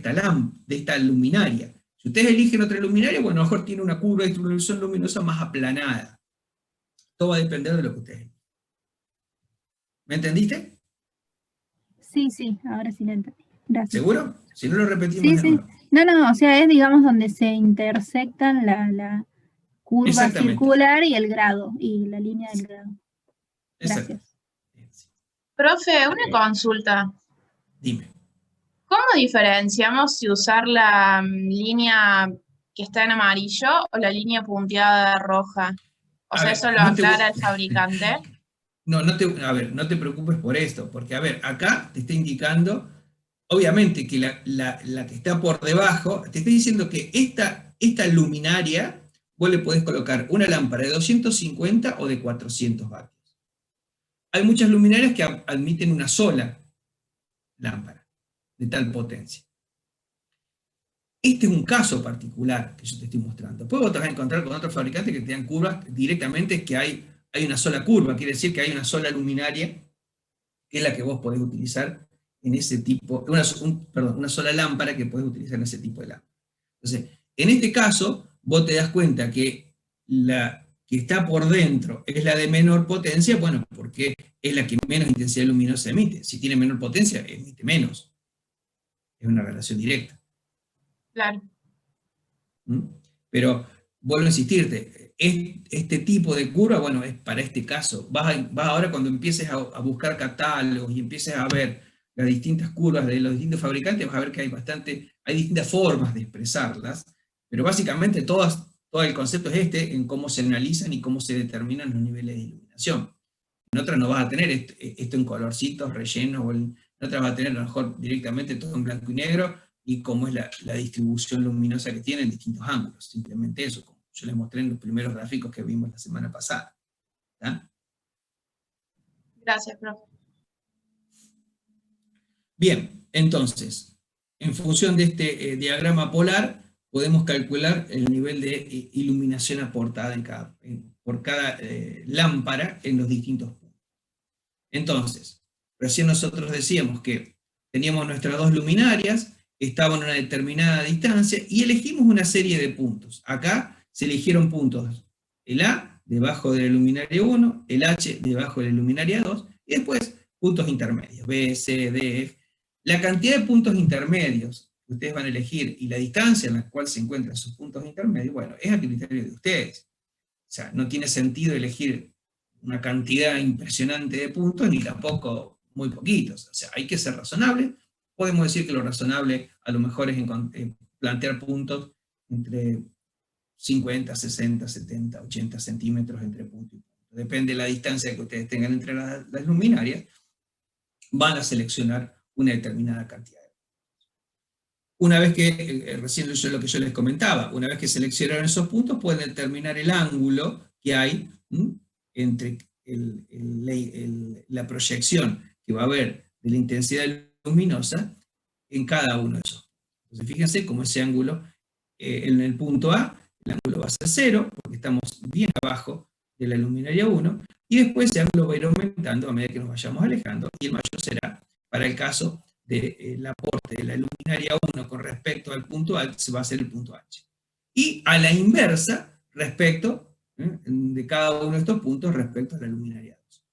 esta luminaria. Si ustedes eligen otra luminaria, bueno, a lo mejor tiene una curva de distribución luminosa más aplanada. Todo va a depender de lo que ustedes eligen. ¿Me entendiste? Sí, ahora sí lo entendí. Gracias. ¿Seguro? Si no lo repetimos Sí, de sí. nuevo. No, o sea, es digamos donde se intersectan la curva Exactamente. circular y el grado, y la línea del grado. Exacto. Gracias. Profe, una consulta. Dime. ¿Cómo diferenciamos si usar la línea que está en amarillo o la línea punteada roja? O A sea, ver, ¿eso lo no te aclara voy- el fabricante? A ver, no te preocupes por esto, porque a ver, acá te está indicando, obviamente que la que está por debajo, te está diciendo que esta luminaria, vos le podés colocar una lámpara de 250 o de 400 vatios. Hay muchas luminarias que admiten una sola lámpara de tal potencia. Este es un caso particular que yo te estoy mostrando. Después vos te vas a encontrar con otros fabricantes que te dan curvas directamente que hay una sola curva, quiere decir que hay una sola luminaria, que es la que vos podés utilizar en ese tipo, una sola lámpara que puedes utilizar en ese tipo de lámpara. Entonces, en este caso, vos te das cuenta que la que está por dentro es la de menor potencia, bueno, porque es la que menos intensidad luminosa emite. Si tiene menor potencia, emite menos. Es una relación directa. Claro. ¿Mm? Pero vuelvo a insistirte, este tipo de curva, bueno, es para este caso. Vas ahora cuando empieces a buscar catálogos y empieces a ver las distintas curvas de los distintos fabricantes, vas a ver que hay distintas formas de expresarlas, pero básicamente todo el concepto es en cómo se analizan y cómo se determinan los niveles de iluminación. En otras no vas a tener esto en colorcitos, rellenos, o en otras vas a tener a lo mejor directamente todo en blanco y negro, y cómo es la distribución luminosa que tiene en distintos ángulos. Simplemente eso, como yo les mostré en los primeros gráficos que vimos la semana pasada. ¿Está? Gracias, profe. Bien, entonces, en función de este diagrama polar, podemos calcular el nivel de iluminación aportada por cada lámpara en los distintos puntos. Entonces, recién nosotros decíamos que teníamos nuestras dos luminarias, estaban a una determinada distancia, y elegimos una serie de puntos. Acá se eligieron puntos, el A debajo de la luminaria 1, el H debajo de la luminaria 2, y después puntos intermedios, B, C, D, F. La cantidad de puntos intermedios que ustedes van a elegir y la distancia en la cual se encuentran esos puntos intermedios, bueno, es a criterio de ustedes. O sea, no tiene sentido elegir una cantidad impresionante de puntos, ni tampoco muy poquitos. O sea, hay que ser razonable. Podemos decir que lo razonable a lo mejor es plantear puntos entre 50, 60, 70, 80 centímetros entre punto y punto. Depende de la distancia que ustedes tengan entre las luminarias, van a seleccionar una determinada cantidad de puntos. Una vez que, recién lo que yo les comentaba, una vez que seleccionaron esos puntos, pueden determinar el ángulo que hay entre la proyección que va a haber de la intensidad luminosa en cada uno de esos. Entonces fíjense cómo ese ángulo, en el punto A, el ángulo va a ser 0, porque estamos bien abajo de la luminaria 1, y después ese ángulo va a ir aumentando a medida que nos vayamos alejando, y el mayor será para el caso del aporte de la luminaria 1 con respecto al punto A, se va a ser el punto H. Y a la inversa, respecto de cada uno de estos puntos respecto a la luminaria 2.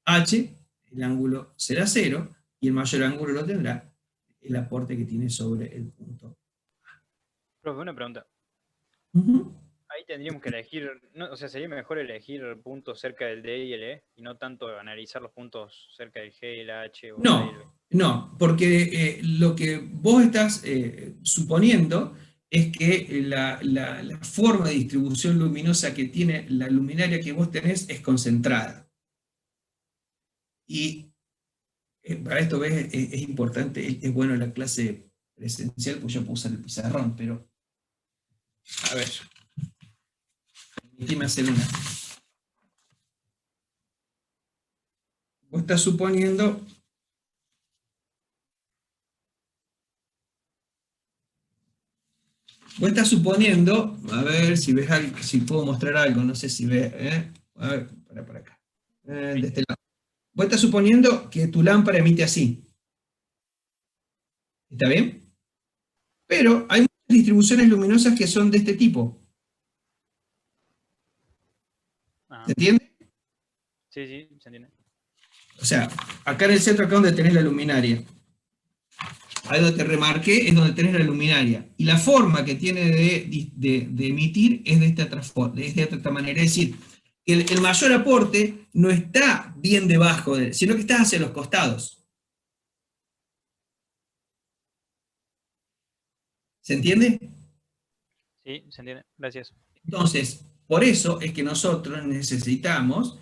H, el ángulo será 0, y el mayor ángulo lo tendrá el aporte que tiene sobre el punto A. Profe, una pregunta. Ahí tendríamos que elegir, o sea, sería mejor elegir puntos cerca del D y el E, y no tanto analizar los puntos cerca del G y el H. O No, porque lo que vos estás suponiendo es que la forma de distribución luminosa que tiene la luminaria que vos tenés es concentrada. Y para esto, ¿ves? Es importante, es bueno la clase presencial, pues yo puedo usar el pizarrón, pero a ver, permíteme hacer una. Vos estás suponiendo a ver si ves algo, si puedo mostrar algo, no sé si ves, a ver, para acá, de este lado. Vos estás suponiendo que tu lámpara emite así. ¿Está bien? Pero hay muchas distribuciones luminosas que son de este tipo. ¿Se entiende? Sí, se entiende. O sea, acá en el centro, acá donde tenés la luminaria. Ahí donde te remarqué es donde tenés la luminaria. Y la forma que tiene de emitir es de esta manera. Es decir, que el mayor aporte no está bien debajo de él, sino que está hacia los costados. ¿Se entiende? Sí, se entiende. Gracias. Entonces, por eso es que nosotros necesitamos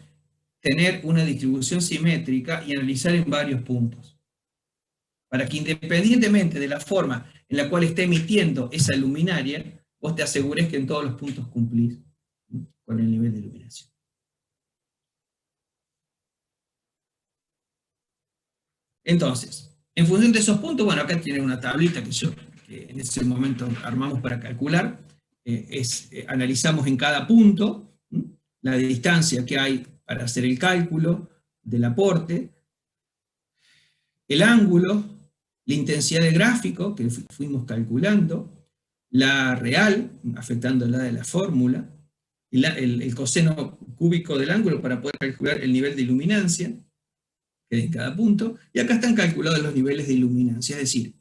tener una distribución simétrica y analizar en varios puntos. Para que independientemente de la forma en la cual esté emitiendo esa luminaria, vos te asegures que en todos los puntos cumplís con el nivel de iluminación. Entonces, en función de esos puntos, bueno, acá tienen una tablita que en ese momento armamos para calcular, analizamos en cada punto la distancia que hay para hacer el cálculo del aporte, el ángulo la intensidad del gráfico que fuimos calculando, la real, afectándola de la fórmula, el coseno cúbico del ángulo para poder calcular el nivel de iluminancia que hay en cada punto, y acá están calculados los niveles de iluminancia, es decir,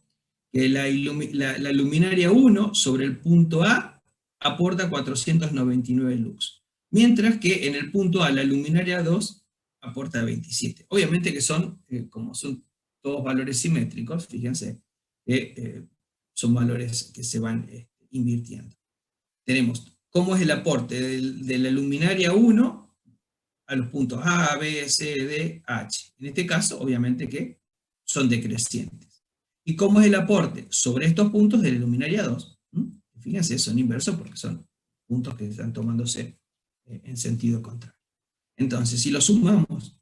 que la luminaria 1 sobre el punto A aporta 499 lux, mientras que en el punto A la luminaria 2 aporta 27. Obviamente que son, como son todos valores simétricos, fíjense, son valores que se van invirtiendo. Tenemos cómo es el aporte de la luminaria 1 a los puntos A, B, C, D, H. En este caso, obviamente que son decrecientes. ¿Y cómo es el aporte sobre estos puntos de la luminaria 2? Fíjense, son inversos porque son puntos que están tomándose en sentido contrario. Entonces, si lo sumamos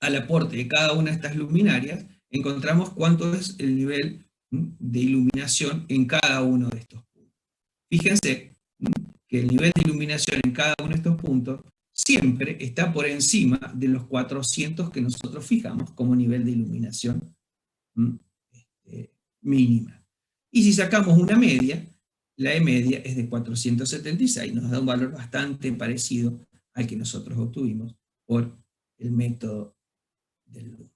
al aporte de cada una de estas luminarias, encontramos cuánto es el nivel de iluminación en cada uno de estos puntos. Fíjense que el nivel de iluminación en cada uno de estos puntos siempre está por encima de los 400 que nosotros fijamos como nivel de iluminación mínima. Y si sacamos una media, la E media es de 476, nos da un valor bastante parecido al que nosotros obtuvimos por el método del lumen.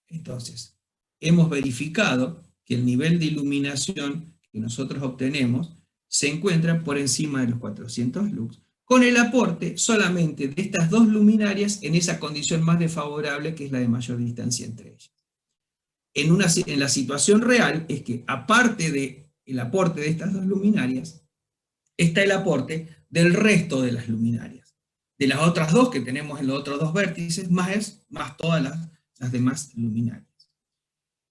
Entonces, hemos verificado que el nivel de iluminación que nosotros obtenemos se encuentra por encima de los 400 lux, con el aporte solamente de estas dos luminarias en esa condición más desfavorable que es la de mayor distancia entre ellas. En la situación real es que aparte del aporte de estas dos luminarias, está el aporte del resto de las luminarias, de las otras dos que tenemos en los otros dos vértices, más todas las demás luminarias.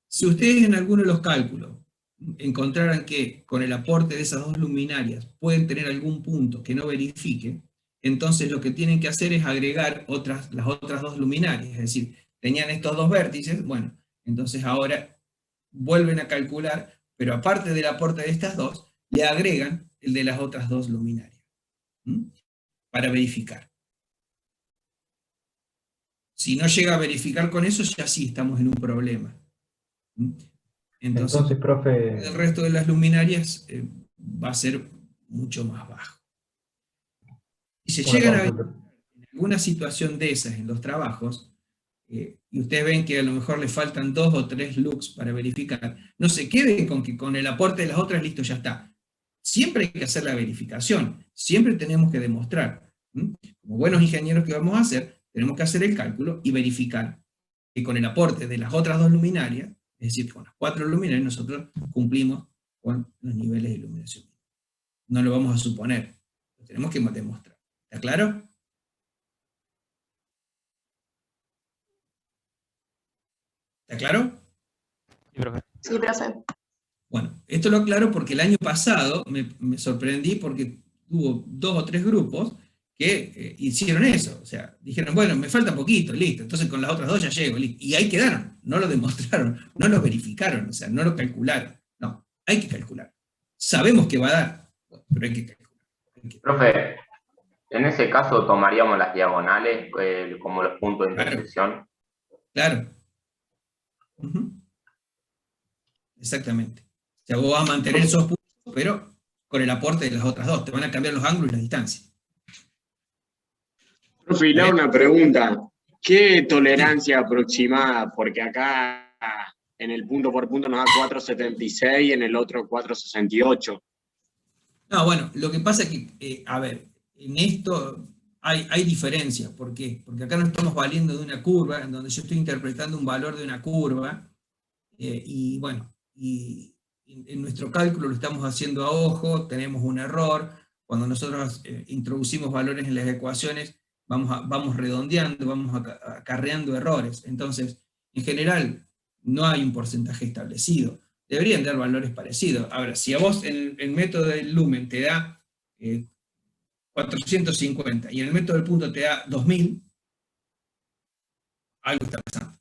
Si ustedes en alguno de los cálculos encontraran que con el aporte de esas dos luminarias pueden tener algún punto que no verifique, entonces lo que tienen que hacer es agregar las otras dos luminarias, es decir, tenían estos dos vértices, bueno, entonces ahora vuelven a calcular, pero aparte del aporte de estas dos, le agregan el de las otras dos luminarias, para verificar. Si no llega a verificar con eso, ya sí estamos en un problema. Entonces, profe, el resto de las luminarias va a ser mucho más bajo. Si se llegan a ver en alguna situación de esas en los trabajos, y ustedes ven que a lo mejor le faltan 2 o 3 lux para verificar, no se queden con que con el aporte de las otras, listo, ya está. Siempre hay que hacer la verificación, siempre tenemos que demostrar. Como buenos ingenieros que vamos a hacer, tenemos que hacer el cálculo y verificar que con el aporte de las otras dos luminarias, es decir, con las 4 luminarias, nosotros cumplimos con los niveles de iluminación. No lo vamos a suponer, lo tenemos que demostrar. ¿Está claro? ¿Está claro? Sí, profe. Sí, profe. Bueno, esto lo aclaro porque el año pasado me sorprendí porque hubo 2 o 3 grupos que hicieron eso, o sea, dijeron, bueno, me falta poquito, listo, entonces con las otras dos ya llego, listo. Y ahí quedaron, no lo demostraron, no lo verificaron, o sea, no lo calcularon. No, hay que calcular. Sabemos que va a dar, pero hay que calcular. Profe, en ese caso tomaríamos las diagonales como los puntos de intersección. Claro. Exactamente. O sea, vos vas a mantener esos puntos, pero con el aporte de las otras dos. Te van a cambiar los ángulos y las distancias. Profe, y una pregunta. ¿Qué tolerancia aproximada? Porque acá en el punto por punto nos da 4,76 y en el otro 4,68. No, bueno, lo que pasa es que, a ver, en esto hay diferencias. ¿Por qué? Porque acá no estamos valiendo de una curva, en donde yo estoy interpretando un valor de una curva, y bueno, y en nuestro cálculo lo estamos haciendo a ojo, tenemos un error. Cuando nosotros introducimos valores en las ecuaciones, vamos redondeando, vamos acarreando errores. Entonces, en general, no hay un porcentaje establecido. Deberían dar valores parecidos. Ahora, si a vos el método del lumen te da 450 y en el método del punto te da 2000, algo está pasando.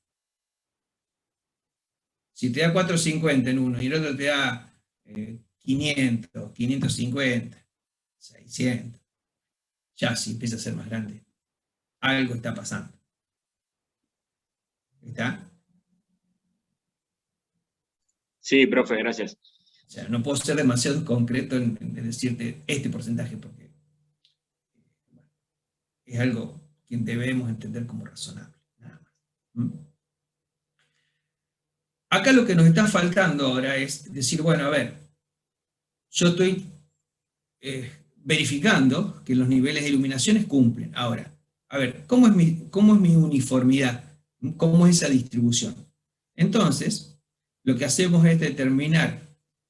Si te da 450 en uno y el otro te da 500, 550, 600, ya sí empieza a ser más grande. Algo está pasando. ¿Está? Sí, profe, gracias. O sea, no puedo ser demasiado concreto en decirte este porcentaje, porque es algo que debemos entender como razonable, nada más. ¿Mm? Acá lo que nos está faltando ahora es decir, bueno, a ver, yo estoy verificando que los niveles de iluminaciones cumplen. Ahora, a ver, ¿cómo es mi uniformidad? ¿Cómo es esa distribución? Entonces, lo que hacemos es determinar,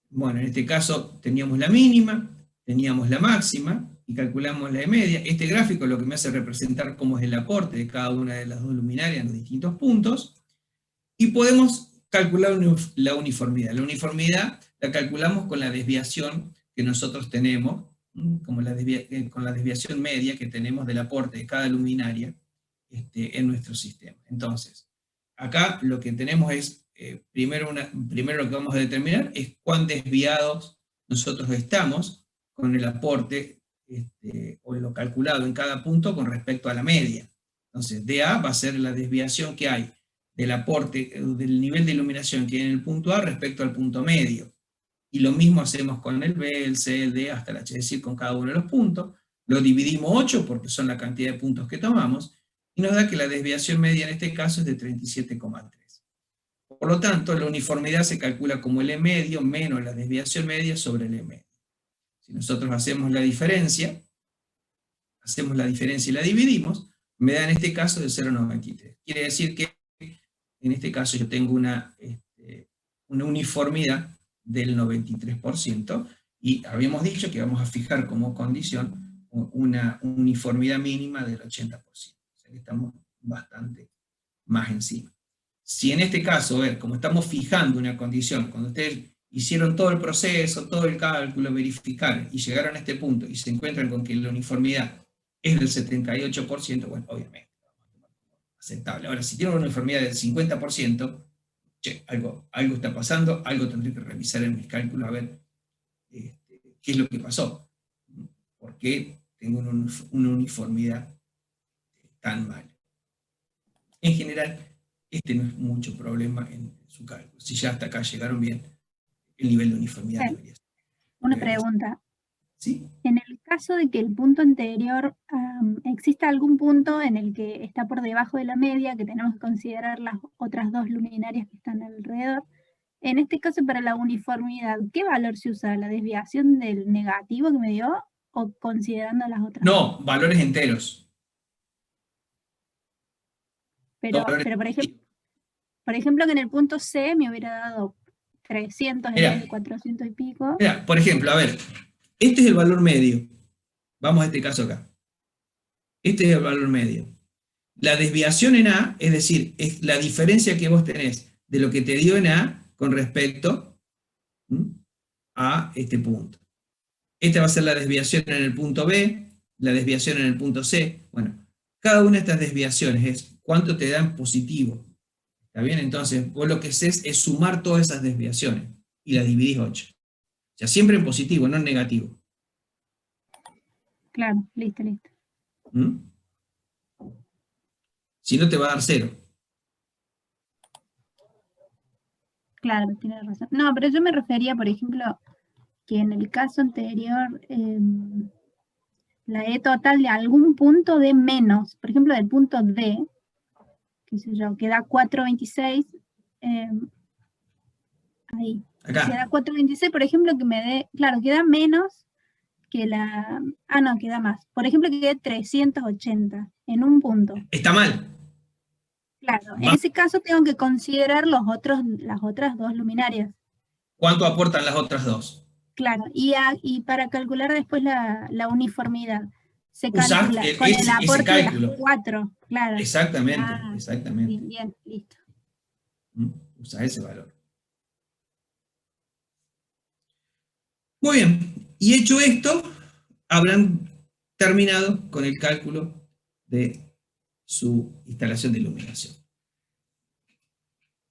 bueno, en este caso teníamos la mínima, teníamos la máxima, y calculamos la media. Este gráfico lo que me hace representar cómo es el aporte de cada una de las dos luminarias en los distintos puntos, y podemos calcular la uniformidad. La uniformidad la calculamos con la desviación que nosotros tenemos, como con la desviación media que tenemos del aporte de cada luminaria en nuestro sistema. Entonces, acá lo que tenemos es, primero lo que vamos a determinar es cuán desviados nosotros estamos con el aporte o lo calculado en cada punto con respecto a la media. Entonces, DA va a ser la desviación que hay del aporte, del nivel de iluminación que hay en el punto A respecto al punto medio. Y lo mismo hacemos con el B, el C, el D, hasta el H, es decir, con cada uno de los puntos. Lo dividimos 8 porque son la cantidad de puntos que tomamos, y nos da que la desviación media en este caso es de 37,3. Por lo tanto, la uniformidad se calcula como el E medio menos la desviación media sobre el E medio. Si nosotros hacemos la diferencia y la dividimos, me da en este caso de 0,93. Quiere decir que en este caso yo tengo una uniformidad del 93%, y habíamos dicho que vamos a fijar como condición una uniformidad mínima del 80%. O sea que estamos bastante más encima. Si en este caso, a ver, como estamos fijando una condición, cuando ustedes hicieron todo el proceso, todo el cálculo, verificaron, y llegaron a este punto, y se encuentran con que la uniformidad es del 78%, bueno, obviamente, aceptable. Ahora, si tienen una uniformidad del 50%, che, algo está pasando, algo tendré que revisar en mis cálculos a ver qué es lo que pasó. ¿Por qué tengo una uniformidad tan mala? En general, no es mucho problema en su cálculo. Si ya hasta acá llegaron bien, el nivel de uniformidad debería ser. Una pregunta. ¿Sí? En el caso de que el punto anterior, exista algún punto en el que está por debajo de la media, que tenemos que considerar las otras dos luminarias que están alrededor, en este caso para la uniformidad, ¿qué valor se usa? ¿La desviación del negativo que me dio o considerando las otras? No, valores enteros. Pero por ejemplo que en el punto C me hubiera dado 300 en vez de 400 y pico. Mira, por ejemplo, a ver, este es el valor medio. Vamos a este caso acá. Este es el valor medio. La desviación en A, es decir, es la diferencia que vos tenés de lo que te dio en A con respecto a este punto. Esta va a ser la desviación en el punto B, la desviación en el punto C. Bueno, cada una de estas desviaciones es cuánto te da en positivo. ¿Está bien? Entonces, vos lo que haces es sumar todas esas desviaciones y las dividís 8. O sea, siempre en positivo, no en negativo. Claro, listo. Si no te va a dar 0. Claro, tienes razón. No, pero yo me refería, por ejemplo, que en el caso anterior, la E total de algún punto de menos, por ejemplo, del punto D, qué sé yo, que da 426, ahí. Acá. Si da 426, por ejemplo, que me dé, claro, que da menos que la, no, que da más. Por ejemplo, que dé 380 en un punto. Está mal. Claro, en ese caso tengo que considerar las otras dos luminarias. ¿Cuánto aportan las otras dos? Claro, y para calcular después la uniformidad, se Usar calcula con el aporte de las 4, claro. Exactamente, exactamente. Bien, listo. Usa ese valor. Muy bien, y hecho esto, habrán terminado con el cálculo de su instalación de iluminación.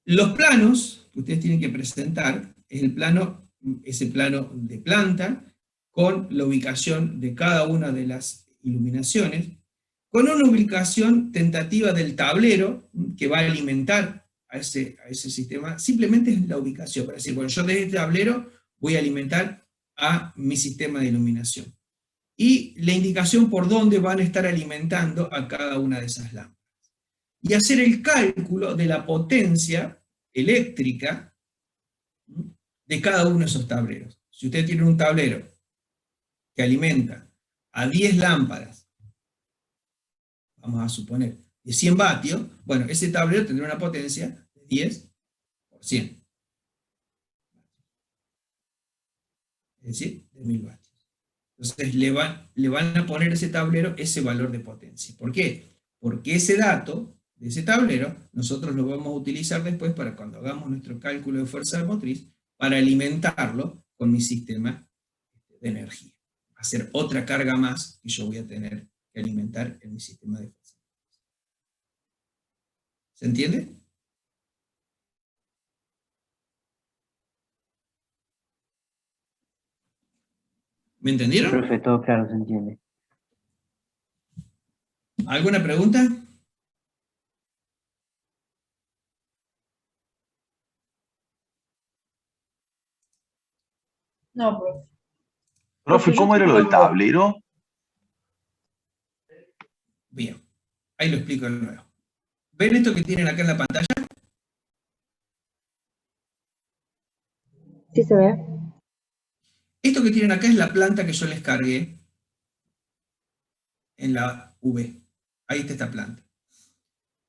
Los planos que ustedes tienen que presentar es ese plano de planta con la ubicación de cada una de las iluminaciones, con una ubicación tentativa del tablero que va a alimentar a ese sistema, simplemente es la ubicación, para decir, bueno, yo desde este tablero voy a alimentar a mi sistema de iluminación. Y la indicación por dónde van a estar alimentando a cada una de esas lámparas. Y hacer el cálculo de la potencia eléctrica de cada uno de esos tableros. Si usted tiene un tablero que alimenta a 10 lámparas, vamos a suponer, de 100 vatios, bueno, ese tablero tendrá una potencia de 10 por 100. Es decir, de 1000 vatios. Entonces le van a poner a ese tablero ese valor de potencia. ¿Por qué? Porque ese dato de ese tablero nosotros lo vamos a utilizar después para cuando hagamos nuestro cálculo de fuerza motriz, para alimentarlo con mi sistema de energía. Va a ser otra carga más que yo voy a tener que alimentar en mi sistema de fuerza. ¿Se entiende? ¿Me entendieron? Profe, todo claro, se entiende. ¿Alguna pregunta? No, profe. Profe, ¿cómo era lo del tablero? Bien, ahí lo explico de nuevo. ¿Ven esto que tienen acá en la pantalla? Sí se ve. Esto que tienen acá es la planta que yo les cargué en la V. Ahí está esta planta.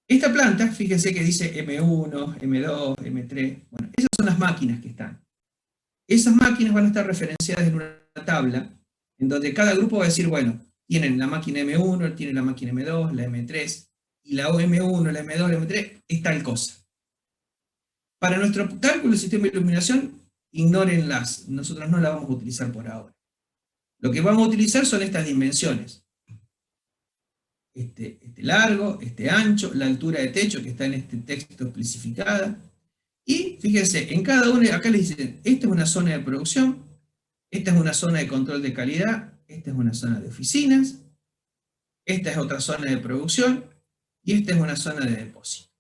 Esta planta, fíjense que dice M1, M2, M3. Bueno, esas son las máquinas que están. Esas máquinas van a estar referenciadas en una tabla, en donde cada grupo va a decir, bueno, tienen la máquina M1, tienen la máquina M2, la M3, y la M1, la M2, la M3, es tal cosa. Para nuestro cálculo del sistema de iluminación, ignórenlas, nosotros no las vamos a utilizar por ahora. Lo que vamos a utilizar son estas dimensiones. Este largo, este ancho, la altura de techo que está en este texto especificada. Y fíjense, en cada una, acá les dicen, esta es una zona de producción, esta es una zona de control de calidad, esta es una zona de oficinas, esta es otra zona de producción, y esta es una zona de depósito.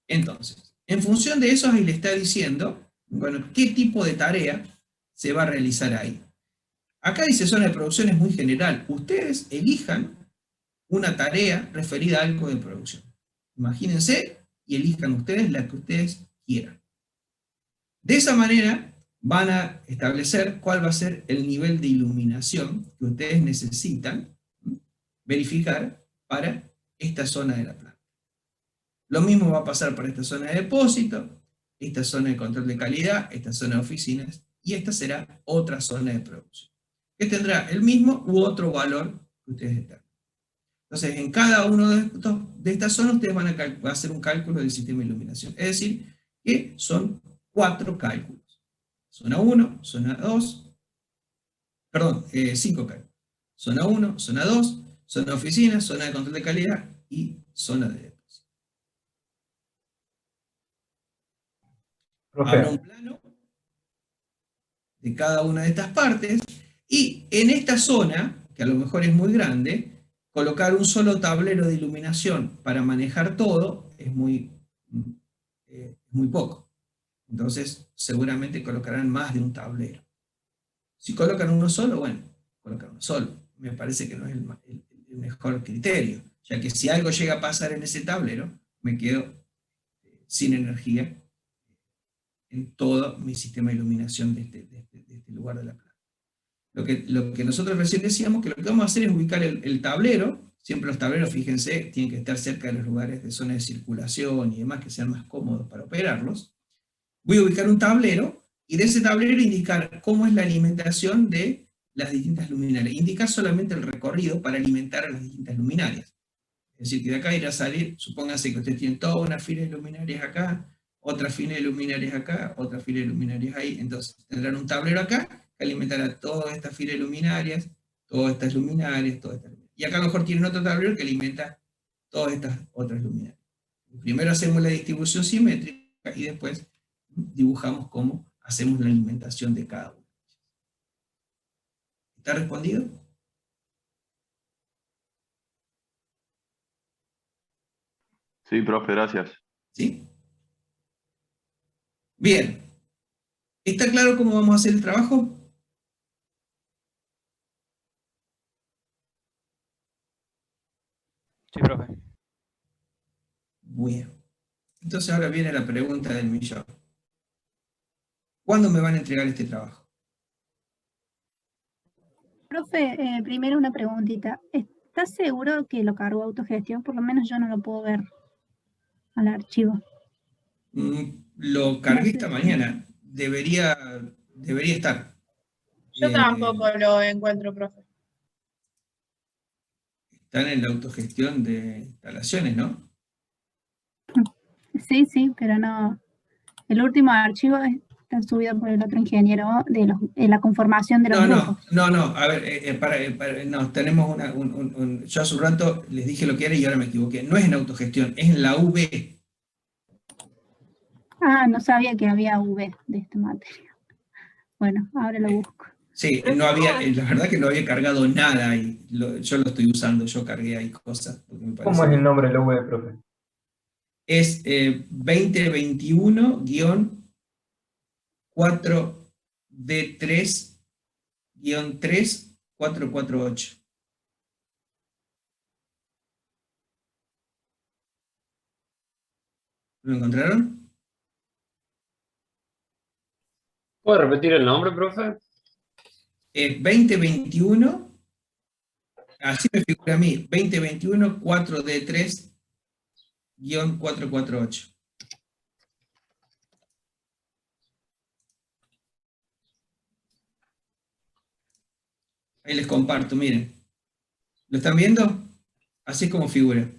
Entonces, en función de eso, ahí le está diciendo, bueno, qué tipo de tarea se va a realizar ahí. Acá dice zona de producción, es muy general. Ustedes elijan una tarea referida a algo de producción. Imagínense y elijan ustedes la que ustedes quieran. De esa manera van a establecer cuál va a ser el nivel de iluminación que ustedes necesitan verificar para esta zona de la planta. Lo mismo va a pasar para esta zona de depósito, esta zona de control de calidad, esta zona de oficinas, y esta será otra zona de producción, que tendrá el mismo u otro valor que ustedes determinen. Entonces, en cada uno de estas zonas ustedes van a hacer un cálculo del sistema de iluminación. Es decir, que son 4 cálculos. Zona 1, zona 2, perdón, 5 cálculos. Zona 1, zona 2, zona de oficina, zona de control de calidad y zona de depósito. Habrá un plano de cada una de estas partes y en esta zona, que a lo mejor es muy grande, colocar un solo tablero de iluminación para manejar todo es muy poco. Entonces, seguramente colocarán más de un tablero. Si colocan uno solo, bueno, colocan uno solo. Me parece que no es el mejor criterio, ya que si algo llega a pasar en ese tablero, me quedo sin energía en todo mi sistema de iluminación de este lugar de la planta. Lo que nosotros recién decíamos, que lo que vamos a hacer es ubicar el tablero. Siempre los tableros, fíjense, tienen que estar cerca de los lugares de zona de circulación y demás que sean más cómodos para operarlos. Voy a ubicar un tablero y de ese tablero indicar cómo es la alimentación de las distintas luminarias. Indicar solamente el recorrido para alimentar a las distintas luminarias. Es decir, que de acá irá a salir, supónganse que ustedes tienen toda una fila de luminarias acá, otra fila de luminarias acá, otra fila de luminarias ahí. Entonces tendrán un tablero acá que alimentará toda esta fila de luminarias, todas estas luminarias, todas estas luminarias. Y acá a lo mejor tienen otro tablero que alimenta todas estas otras luminarias. Primero hacemos la distribución simétrica y después dibujamos cómo hacemos la alimentación de cada uno. ¿Está respondido? Sí, profe, gracias. ¿Sí? Bien. ¿Está claro cómo vamos a hacer el trabajo? Sí, profe. Bueno. Entonces ahora viene la pregunta del millón. ¿Cuándo me van a entregar este trabajo? Profe, primero una preguntita. ¿Estás seguro que lo cargó autogestión? Por lo menos yo no lo puedo ver al archivo. Lo cargué esta mañana. Debería estar. Yo tampoco lo encuentro, profe. Están en la autogestión de instalaciones, ¿no? Sí, pero no. El último archivo está subido por el otro ingeniero de la conformación de los grupos. No. A ver, no, tenemos yo hace un rato les dije lo que era y ahora me equivoqué. No es en autogestión, es en la UV. Ah, no sabía que había V de esta materia. Bueno, ahora lo busco. Sí, no había, la verdad que no había cargado nada y yo lo estoy usando, yo cargué ahí cosas. ¿Cómo es el nombre de la UV, profe? Es 2021-4D3-3448. ¿Lo encontraron? ¿Puede repetir el nombre, profe? 2021, así me figura a mí, 2021-4D3-448. Ahí les comparto, miren. ¿Lo están viendo? Así es como figura.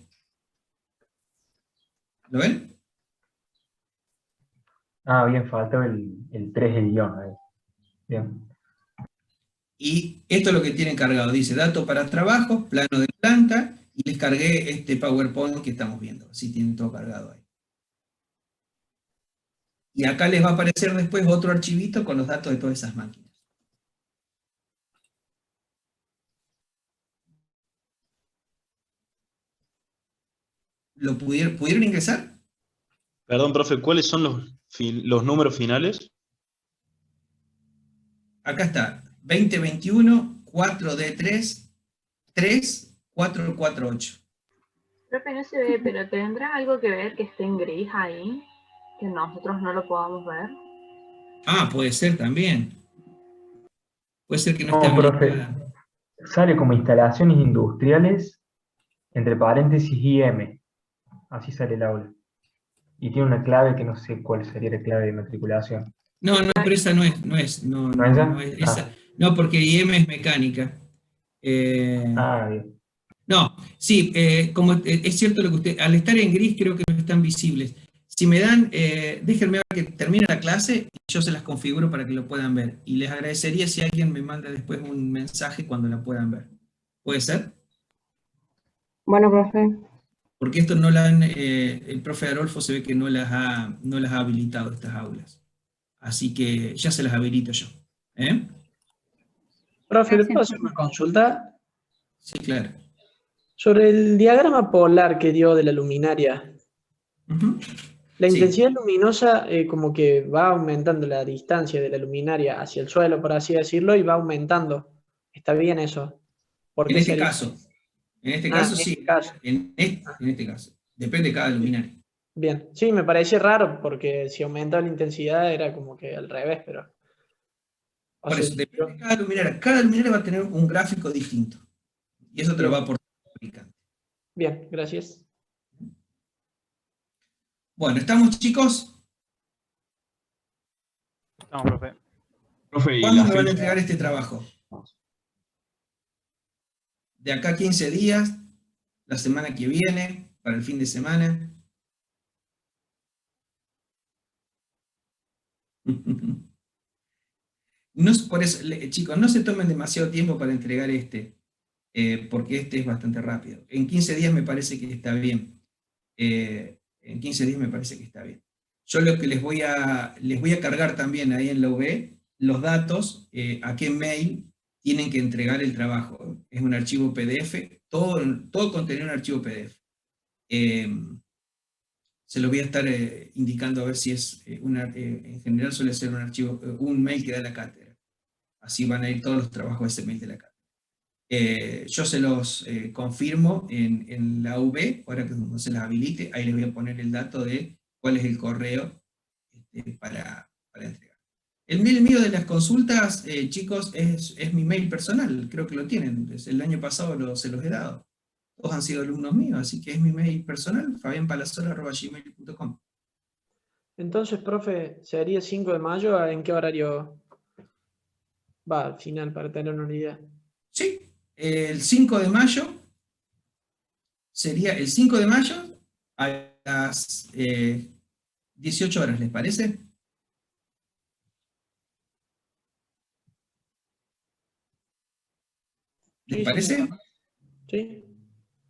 ¿Lo ven? Ah, bien, faltó el 3 del guión. Ahí. Bien. Y esto es lo que tienen cargado. Dice datos para trabajo, plano de planta, y les cargué este PowerPoint que estamos viendo. Así tienen todo cargado ahí. Y acá les va a aparecer después otro archivito con los datos de todas esas máquinas. ¿Lo pudieron ingresar? Perdón, profe, ¿cuáles son los números finales? Acá está, 2021, 4D3, 3448. Profe, no se ve, pero ¿tendrá algo que ver que esté en gris ahí? Que nosotros no lo podamos ver. Ah, puede ser también. Puede ser que no No, esté profe, habilitada. sale como instalaciones industriales, entre paréntesis IM. Así sale el aula. Y tiene una clave que no sé cuál sería la clave de matriculación. No, pero esa no es. ¿No es esa? No es esa. No, porque IM es mecánica. Bien. No, sí, como es cierto lo que usted, al estar en gris creo que no están visibles. Si me dan, déjenme ver que termine la clase y yo se las configuro para que lo puedan ver. Y les agradecería si alguien me manda después un mensaje cuando la puedan ver. ¿Puede ser? Bueno, profe. Porque esto no la han, el profe Adolfo se ve que no las ha habilitado estas aulas. Así que ya se las habilito yo. Profe, ¿le puedo hacer una consulta? Sí, claro. Sobre el diagrama polar que dio de la luminaria. La intensidad luminosa como que va aumentando la distancia de la luminaria hacia el suelo, por así decirlo, y va aumentando. ¿Está bien eso? En este caso. En este caso sí. En este caso. Depende de cada luminaria. Bien. Sí, me parecía raro porque si aumentaba la intensidad era como que al revés, pero... Por eso, depende de cada luminaria. Cada luminaria va a tener un gráfico distinto. Y eso te lo va a aportar el fabricante. Bien, gracias. Bueno, ¿estamos, chicos? Estamos, profe. ¿Cuándo me van a entregar este trabajo? De acá a 15 días, la semana que viene, para el fin de semana. No, por eso, chicos, no se tomen demasiado tiempo para entregar porque este es bastante rápido. En 15 días me parece que está bien. En 15 días me parece que está bien. Yo lo que les voy a cargar también ahí en la UV, los datos, a qué mail tienen que entregar el trabajo. Es un archivo PDF, todo contenido en un archivo PDF. Se lo voy a estar indicando a ver si es en general suele ser un archivo, un mail que da la cátedra. Así van a ir todos los trabajos de ese mail de la cátedra. Yo se los confirmo en la UV, ahora que no se las habilite, ahí les voy a poner el dato de cuál es el correo para entregar. El mail mío de las consultas, chicos, es mi mail personal, creo que lo tienen, desde el año pasado se los he dado. Todos han sido alumnos míos, así que es mi mail personal, fabianpalazuelo@gmail.com. Entonces, profe, ¿sería 5 de mayo? ¿En qué horario va al final, para tener una idea? Sí, el 5 de mayo sería el 5 de mayo a las 18 horas, ¿les parece? ¿Les parece? Sí.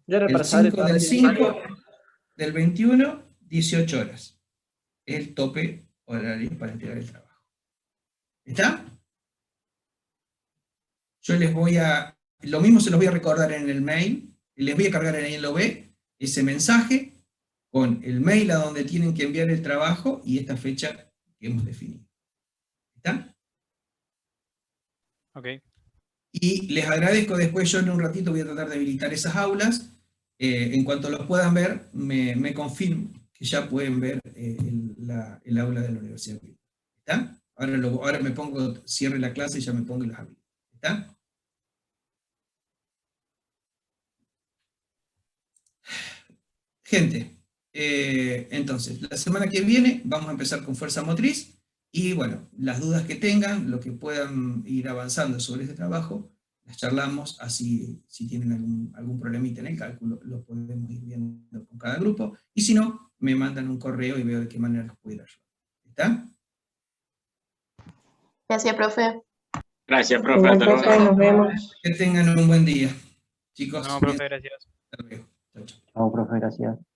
Ya era El para saber 5 del 5 del 21, 18 horas. El tope horario para entregar el trabajo. ¿Está? Yo les voy a, lo mismo se los voy a recordar en el mail, les voy a cargar ahí en el OB ese mensaje con el mail a donde tienen que enviar el trabajo y esta fecha que hemos definido. ¿Está? Ok. Y les agradezco, después yo en un ratito voy a tratar de habilitar esas aulas. En cuanto los puedan ver, me confirmo que ya pueden ver el aula de la Universidad. ¿Está? Ahora me pongo, cierre la clase y ya me pongo y los habilito. ¿Está? Gente, entonces, la semana que viene vamos a empezar con fuerza motriz y bueno, las dudas que tengan, lo que puedan ir avanzando sobre este trabajo, las charlamos, así si tienen algún problemita en el cálculo, lo podemos ir viendo con cada grupo, y si no, me mandan un correo y veo de qué manera los puedo ayudar. ¿Está? Gracias, profe. Gracias, profe. Hasta luego. Nos vemos. Que tengan un buen día. Chicos, No, profe, gracias. hasta luego. Chao, chao. Chao, profe, gracias.